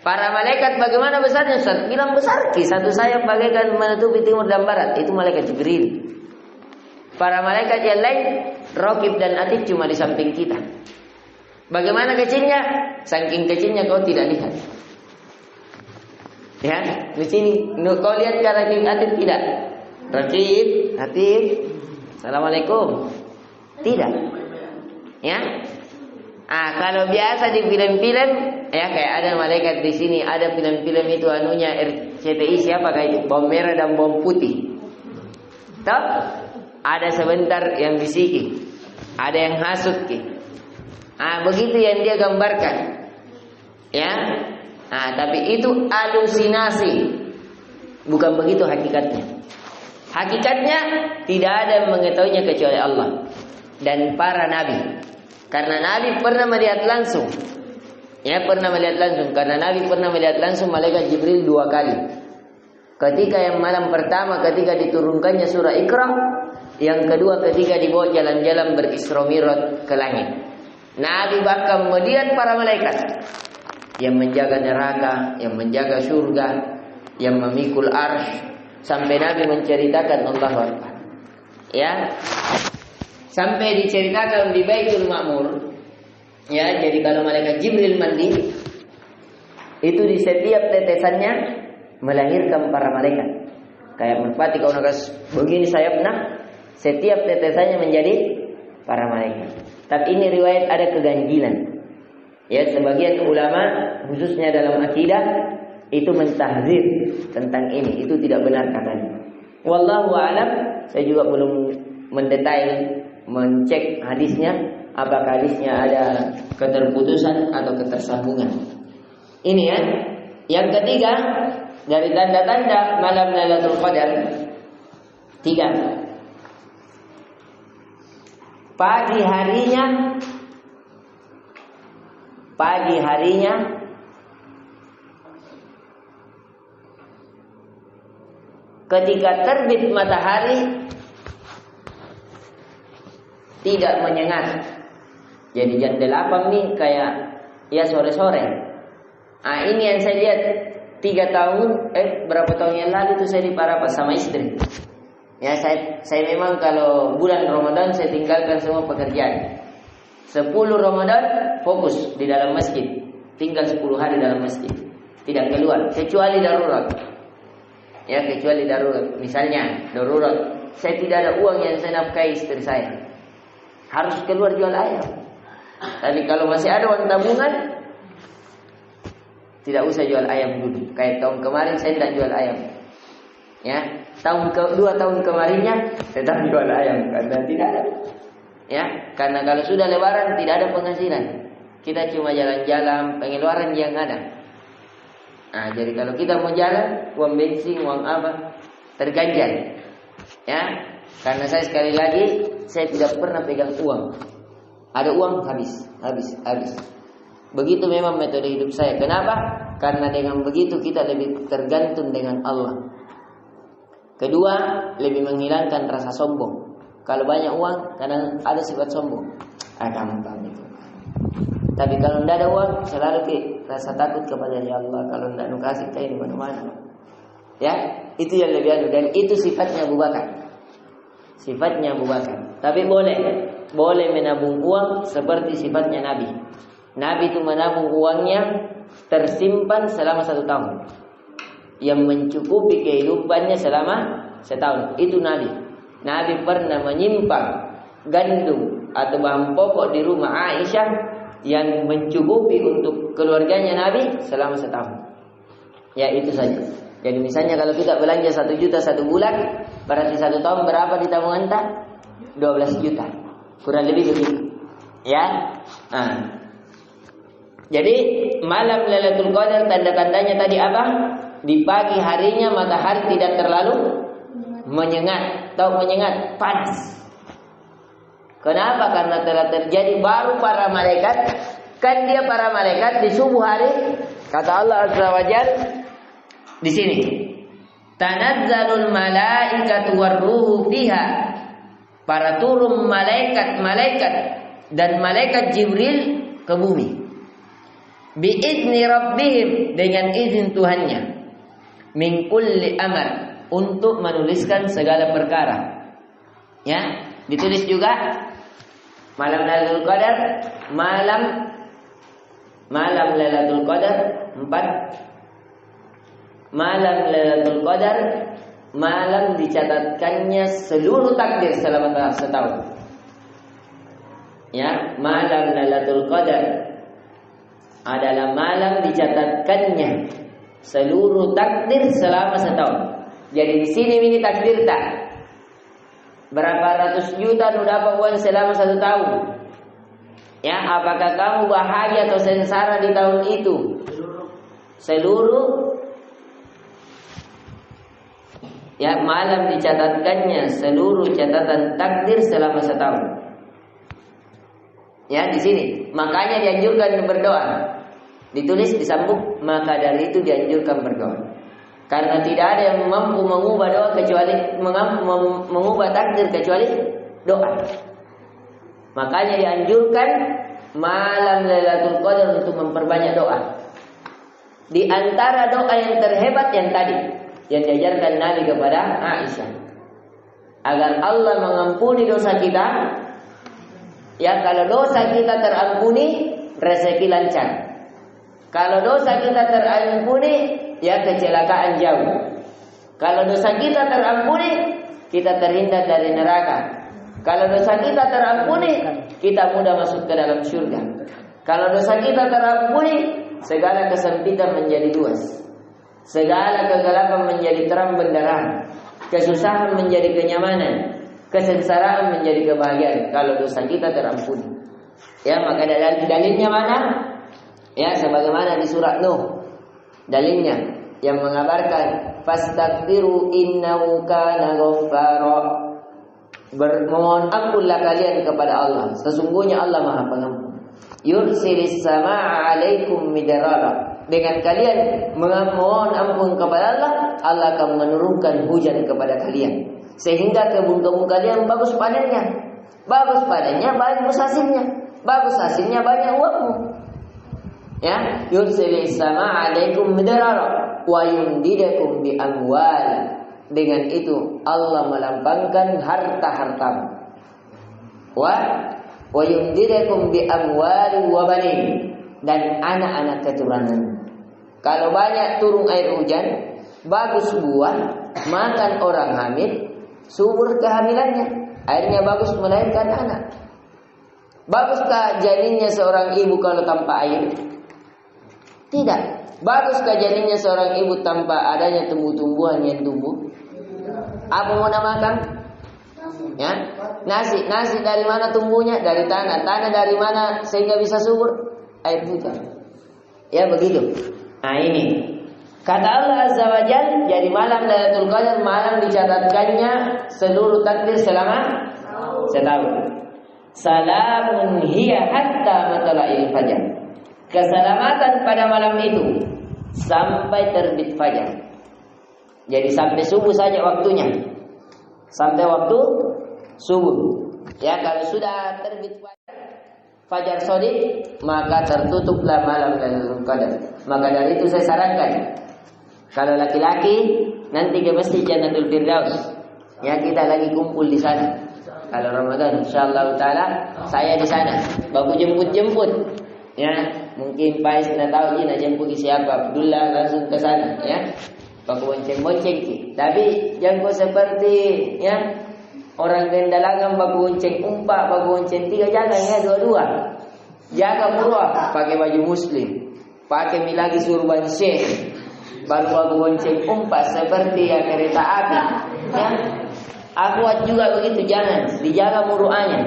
Para malaikat bagaimana besarnya? Bilang besar. Satu sayap bagaikan menutupi timur dan barat. Itu malaikat Jibril. Para malaikat yang lain, Raqib dan Atid cuma di samping kita. Bagaimana kecilnya? Saking kecilnya kau tidak lihat. Ya, di sini kau lihat ke Raqib Atid tidak? Raqib, Atid, Assalamualaikum. Tidak. Ya. Kalau biasa di film-film, ya kayak ada malaikat di sini, ada film-film itu anunya RCTI siapa kayak itu, bom merah dan bom putih. Tahu? Ada sebentar yang bisiki, ada yang hasut ki. Begitu yang dia gambarkan. Ya. Tapi itu halusinasi. Bukan begitu hakikatnya. Hakikatnya tidak ada yang mengetahuinya kecuali Allah dan para nabi. Karena nabi pernah melihat langsung. Ya, pernah melihat langsung. Karena nabi pernah melihat langsung malaikat Jibril 2 kali. Ketika yang malam pertama ketika diturunkannya surah Iqra, yang kedua ketika dibawa jalan-jalan berisra mi'raj ke langit. Nabi bahkan melihat para malaikat yang menjaga neraka, yang menjaga surga, yang memikul arsy, sampai Nabi menceritakan Allahu Akbar. Ya. Sampai diceritakan di Baitul Ma'mur. Ya, jadi kalau malaikat Jibril mandi, itu di setiap tetesannya melahirkan para malaikat. Kayak merpati kalau nagas begini sayapnya, setiap tetesannya menjadi para malaikat. Tapi ini riwayat ada keganjilan. Ya, sebagian ulama khususnya dalam akidah itu mentahdzir tentang ini. Itu tidak benar katanya. Wallahu a'lam. Saya juga belum mendetail mencek hadisnya, apakah hadisnya ada keterputusan atau ketersambungan. Ini ya. Yang ketiga dari tanda-tanda malam Lailatul Qadar 3. Pagi harinya ketika terbit matahari tidak menyengat. Jadi jam 8 nih kayak ya sore-sore. Ini yang saya lihat 3 tahun berapa tahun yang lalu itu saya di Parapat sama istri. Ya saya memang kalau bulan Ramadan saya tinggalkan semua pekerjaan. 10 Ramadan fokus di dalam masjid. Tinggal 10 hari dalam masjid. Tidak keluar kecuali darurat. Ya, kecuali darurat. Misalnya darurat, saya tidak ada uang yang saya nafkahi istri saya. Harus keluar jual ayam. Tapi kalau masih ada uang tabungan, tidak usah jual ayam dulu. Kayak tahun kemarin saya tidak jual ayam. Ya, 2 tahun kemarinnya tetap jual ayam karena tidak ada. Ya, karena kalau sudah lebaran tidak ada penghasilan. Kita cuma jalan-jalan, pengeluaran yang ada. Jadi kalau kita mau jalan, uang bensin, uang apa, terganjal. Ya, karena saya sekali lagi saya tidak pernah pegang uang. Ada uang habis. Begitu memang metode hidup saya. Kenapa? Karena dengan begitu kita lebih tergantung dengan Allah. Kedua, lebih menghilangkan rasa sombong. Kalau banyak uang, kadang ada sifat sombong. Gampang itu. Tapi kalau tidak ada uang, selalu rasa takut kepada ya Allah. Kalau tidak kasih saya di mana-mana. Ya, itu yang lebih anu. Dan itu sifatnya Abu Bakar. Sifatnya Abu Bakar. Tapi boleh menabung uang seperti sifatnya Nabi. Nabi itu menabung uangnya tersimpan selama 1 tahun, yang mencukupi kehidupannya selama setahun. Itu Nabi. Nabi pernah menyimpan gandum atau bahan pokok di rumah Aisyah yang mencukupi untuk keluarganya Nabi selama setahun. Ya, itu saja. Jadi misalnya kalau kita belanja 1 juta 1 bulan, berarti 1 tahun berapa di tabungan kita? 12 juta. Kurang lebih begitu. Ya. Nah. Jadi malam Lailatul Qadar tanda-tandanya tadi apa? Di pagi harinya matahari tidak terlalu menyengat atau menyengat, panas. Kenapa? Karena telah terjadi baru para malaikat. Kan dia para malaikat di subuh hari, kata Allah Azza wa Jalla di sini, tanazzalul malaikatu warruhu fiha. Para turun malaikat dan malaikat Jibril ke bumi. Biizni rabbihim, dengan izin Tuhannya, min kulli amar, untuk menuliskan segala perkara. Ya, ditulis juga malam Lailatul Qadar, malam Lailatul Qadar 4. Malam Lailatul Qadar, malam dicatatkannya seluruh takdir selama setahun. Ya, malam Lailatul Qadar adalah malam dicatatkannya seluruh takdir selama setahun. Jadi di sini ini takdir tak berapa ratus juta nu dapat uang selama 1 tahun. Ya, apakah kamu bahagia atau sengsara di tahun itu? Seluruh. Ya, malam dicatatkannya seluruh catatan takdir selama setahun. Ya, di sini. Makanya dianjurkan berdoa. Ditulis disambung, maka dari itu dianjurkan berdoa. Karena tidak ada yang mampu mengubah doa kecuali mengubah takdir kecuali doa. Makanya dianjurkan malam Lailatul Qadar untuk memperbanyak doa. Di antara doa yang terhebat yang tadi yang diajarkan Nabi kepada Aisyah, agar Allah mengampuni dosa kita. Ya, kalau dosa kita terampuni, rezeki lancar. Kalau dosa kita terampuni, ya kecelakaan jauh. Kalau dosa kita terampuni, kita terhindar dari neraka. Kalau dosa kita terampuni, kita mudah masuk ke dalam surga. Kalau dosa kita terampuni, segala kesempitan menjadi luas, segala kegelapan menjadi terang benderang, kesusahan menjadi kenyamanan, kesengsaraan menjadi kebahagiaan. Kalau dosa kita terampuni. Ya, maka dalilnya mana? Ya, sebagaimana di surat Nuh. Dalilnya yang mengabarkan fastaghfiru innahu kana ghaffara. Bermohon ampunlah kalian kepada Allah, sesungguhnya Allah Maha Pengampun. Yursilis samaa'a 'alaikum midrara. Dengan kalian memohon ampun kepada Allah, Allah akan menurunkan hujan kepada kalian, sehingga kebun-kebun kalian bagus panennya. Bagus panennya, bagus hasilnya. Bagus hasilnya, banyak uangmu. Ya, yursilis samaa'a 'alaikum midrara wa yumdidukum bi amwal. Dengan itu Allah melambangkan harta-hartamu. Wa yumdidukum bi amwal wa banin, dan anak-anak keturunan. Kalau banyak turun air hujan, bagus buah, makan orang hamil, subur kehamilannya, akhirnya bagus melahirkan anak. Baguskah janinnya seorang ibu kalau tanpa air? Tidak. Baguskah janinnya seorang ibu tanpa adanya tumbuh-tumbuhan yang tumbuh? Apa mau namakan? Ya, nasi dari mana tumbuhnya? Dari tanah. Tanah dari mana sehingga bisa subur? Air hujan. Ya, begitu. Nah, ini kata Allah Azza wa Jalla, jadi malam Lailatul Qadar malam dicatatkannya seluruh takdir selama setahun. Salamun hiya hatta matla'il fajar. Keselamatan pada malam itu sampai terbit fajar. Jadi sampai subuh saja waktunya. Sampai waktu subuh. Ya, kalau sudah terbit fajar, fajar shadiq, maka tertutuplah malam Lailatul Qadar. Maka dari itu saya sarankan, kalau laki-laki nanti ke Masjid Jannatul Firdaus, ya kita lagi kumpul di sana. Kalau Ramadan, insyaallah taala saya di sana. Baku jemput-jemput, ya mungkin Pais tidak tahu dia nak jemput siapa. Abdullah langsung ke sana, ya. Baku bonceng-bonceng. Tapi jangan seperti ya orang gendalangan baku bonceng 4, baku bonceng 3, jangan ya dua-dua. Jaga pura pakai baju muslim, pakai lagi surban syekh, baru baku bonceng 4 seperti ya kereta api. Ya. Akhwat juga begitu, jangan dijaga muruahnya.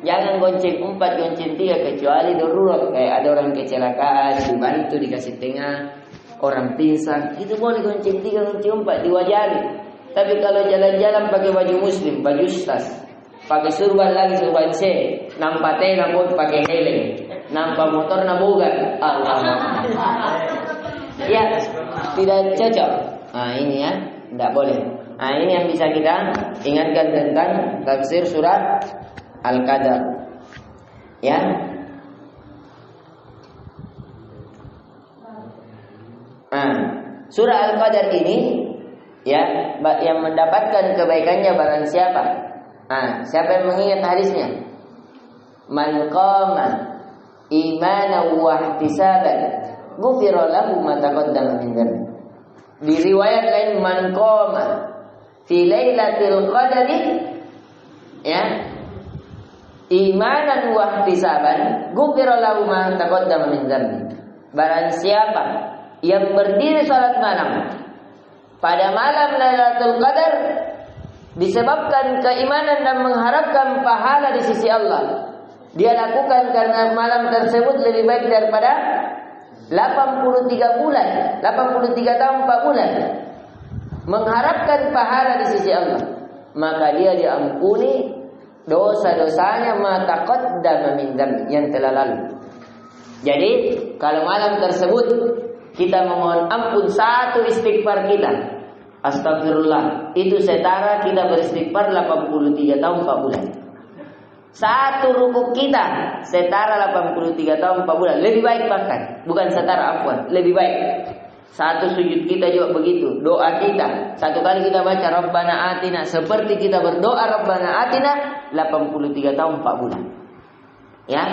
Jangan gonceng 4, gonceng 3 kecuali darurat, kayak ada orang kecelakaan dibantu dikasih tengah, orang pingsan, itu boleh gonceng 3, gonceng 4 diwajari. Tapi kalau jalan-jalan pakai baju muslim, baju stas, pakai surban lagi surban C, nampak tena pun pakai helm, nampak motor nabugan, Allah. Ya, tidak cocok. Nah ini ya, tidak boleh. Nah ini yang bisa kita ingatkan tentang tafsir surat Al-Qadar. Ya. Nah, surah Al-Qadar ini ya yang mendapatkan kebaikannya barang siapa? Nah, siapa yang mengingat hadisnya? Man qama imanan wa ihtisaban ghufira lahu ma taqaddama min dhanbi. Di riwayat lain man qama fi lailatul qadri ya imanan wa ihtisaban ghufira lahu ma taqaddama min dhanbi. Barang siapa yang berdiri salat malam pada malam Lailatul Qadar disebabkan keimanan dan mengharapkan pahala di sisi Allah, dia lakukan karena malam tersebut lebih baik daripada 83 bulan, 83 tahun 4 bulan, mengharapkan pahala di sisi Allah, maka dia diampuni dosa-dosanya ma taqaddama min dzambi, yang telah lalu. Jadi kalau malam tersebut kita memohon ampun satu istighfar kita, astagfirullah, itu setara kita beristighfar 83 tahun 4 bulan. Satu rukuk kita setara 83 tahun 4 bulan. Lebih baik bahkan, bukan setara, afwan, lebih baik. Satu sujud kita juga begitu. Doa kita, satu kali kita baca Rabbana Atina, seperti kita berdoa Rabbana Atina 83 tahun 4 bulan. Ya,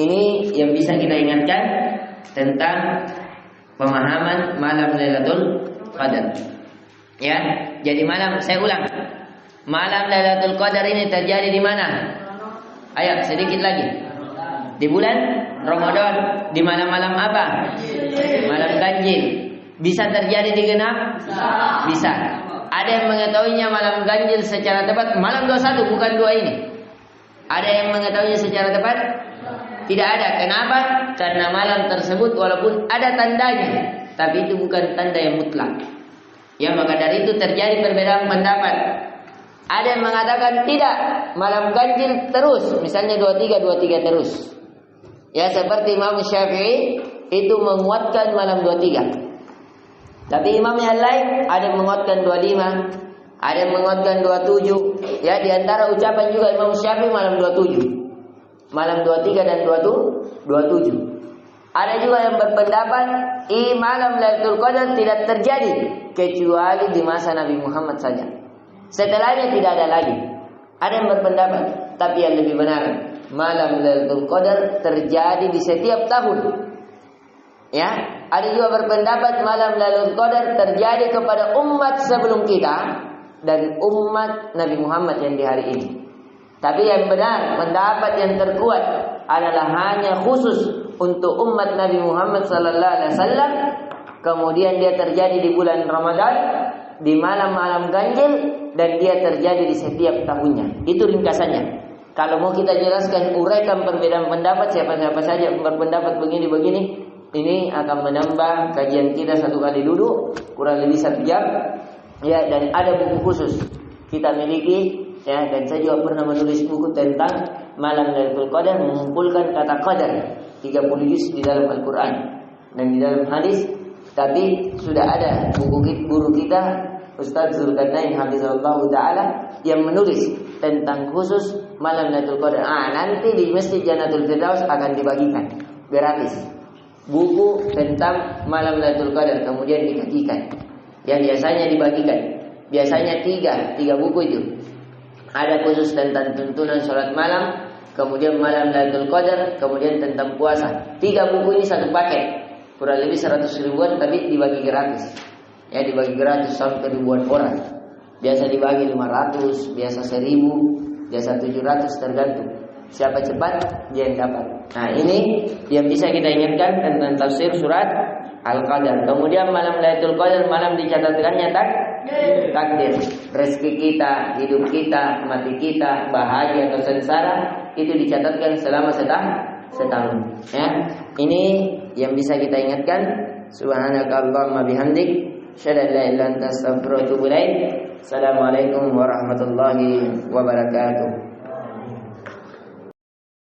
ini yang bisa kita ingatkan tentang pemahaman malam Lailatul Qadar. Ya, jadi malam, saya ulang, malam Lailatul Qadar ini terjadi di mana? Ayo sedikit lagi. Di bulan Ramadan. Di malam-malam apa? Malam ganjil. Bisa terjadi di genap? Bisa. Ada yang mengetahuinya malam ganjil secara tepat malam 21, bukan 2 ini. Ada yang mengetahuinya secara tepat? Tidak ada. Kenapa? Karena malam tersebut walaupun ada tandanya, tapi itu bukan tanda yang mutlak. Ya, maka dari itu terjadi perbedaan pendapat. Ada yang mengatakan tidak, malam ganjil terus, misalnya 23 terus. Ya, seperti Imam Syafi'i itu menguatkan malam 23. Tapi imam yang lain ada yang menguatkan 25, ada yang menguatkan 27. Ya, di antara ucapan juga Imam Syafi'i malam 27. Malam 23 dan 27. Ada juga yang berpendapat malam Lailatul Qadar tidak terjadi kecuali di masa Nabi Muhammad saja. Setelahnya tidak ada lagi. Ada yang berpendapat, tapi yang lebih benar, malam Lailatul Qadar terjadi di setiap tahun. Ya, ada juga berpendapat malam Lailatul Qadar terjadi kepada umat sebelum kita dan umat Nabi Muhammad yang di hari ini. Tapi yang benar, pendapat yang terkuat adalah hanya khusus untuk umat Nabi Muhammad sallallahu alaihi wasallam. Kemudian dia terjadi di bulan Ramadan, di malam-malam ganjil, dan dia terjadi di setiap tahunnya. Itu ringkasannya. Kalau mau kita jelaskan, uraikan perbedaan pendapat, siapa-siapa saja berpendapat begini-begini, ini akan menambah kajian kita 1 kali duduk, kurang lebih 1 jam. Ya, dan ada buku khusus kita miliki. Ya, dan saya juga pernah menulis buku tentang malam Lailatul Qadar, mengumpulkan kata qadar 30 juz di dalam Al-Quran dan di dalam hadis. Tapi sudah ada buku guru kita Ustaz Zulkarnain hafizahullah taala yang menulis tentang khusus malam Lailatul Qadar. Nanti di Masjid Jannatul Firdaus akan dibagikan gratis buku tentang malam Lailatul Qadar, kemudian dikajikan. Yang biasanya dibagikan, biasanya tiga buku itu. Ada khusus tentang tuntunan sholat malam, kemudian malam Lailatul Qadar, kemudian tentang puasa. 3 buku ini satu paket, kurang lebih 100 ribuan, tapi dibagi gratis. Ya, dibagi gratis sampai ribuan orang. Biasa dibagi 500, biasa 1000, biasa 700, tergantung. Siapa cepat dia yang dapat. Nah, ini yang bisa kita ingatkan tentang tafsir surat Al-Qadar. Kemudian malam Lailatul Qadar, malam dicatatkannya takdir. Rezeki kita, hidup kita, mati kita, bahagia atau sengsara, itu dicatatkan selama setahun. Ya, ini yang bisa kita ingatkan. Subhanakallahumma bihamdik, asyhadu an la ilaha illa anta, astaghfiruka wa atubu ilaik. Assalamualaikum warahmatullahi wabarakatuh.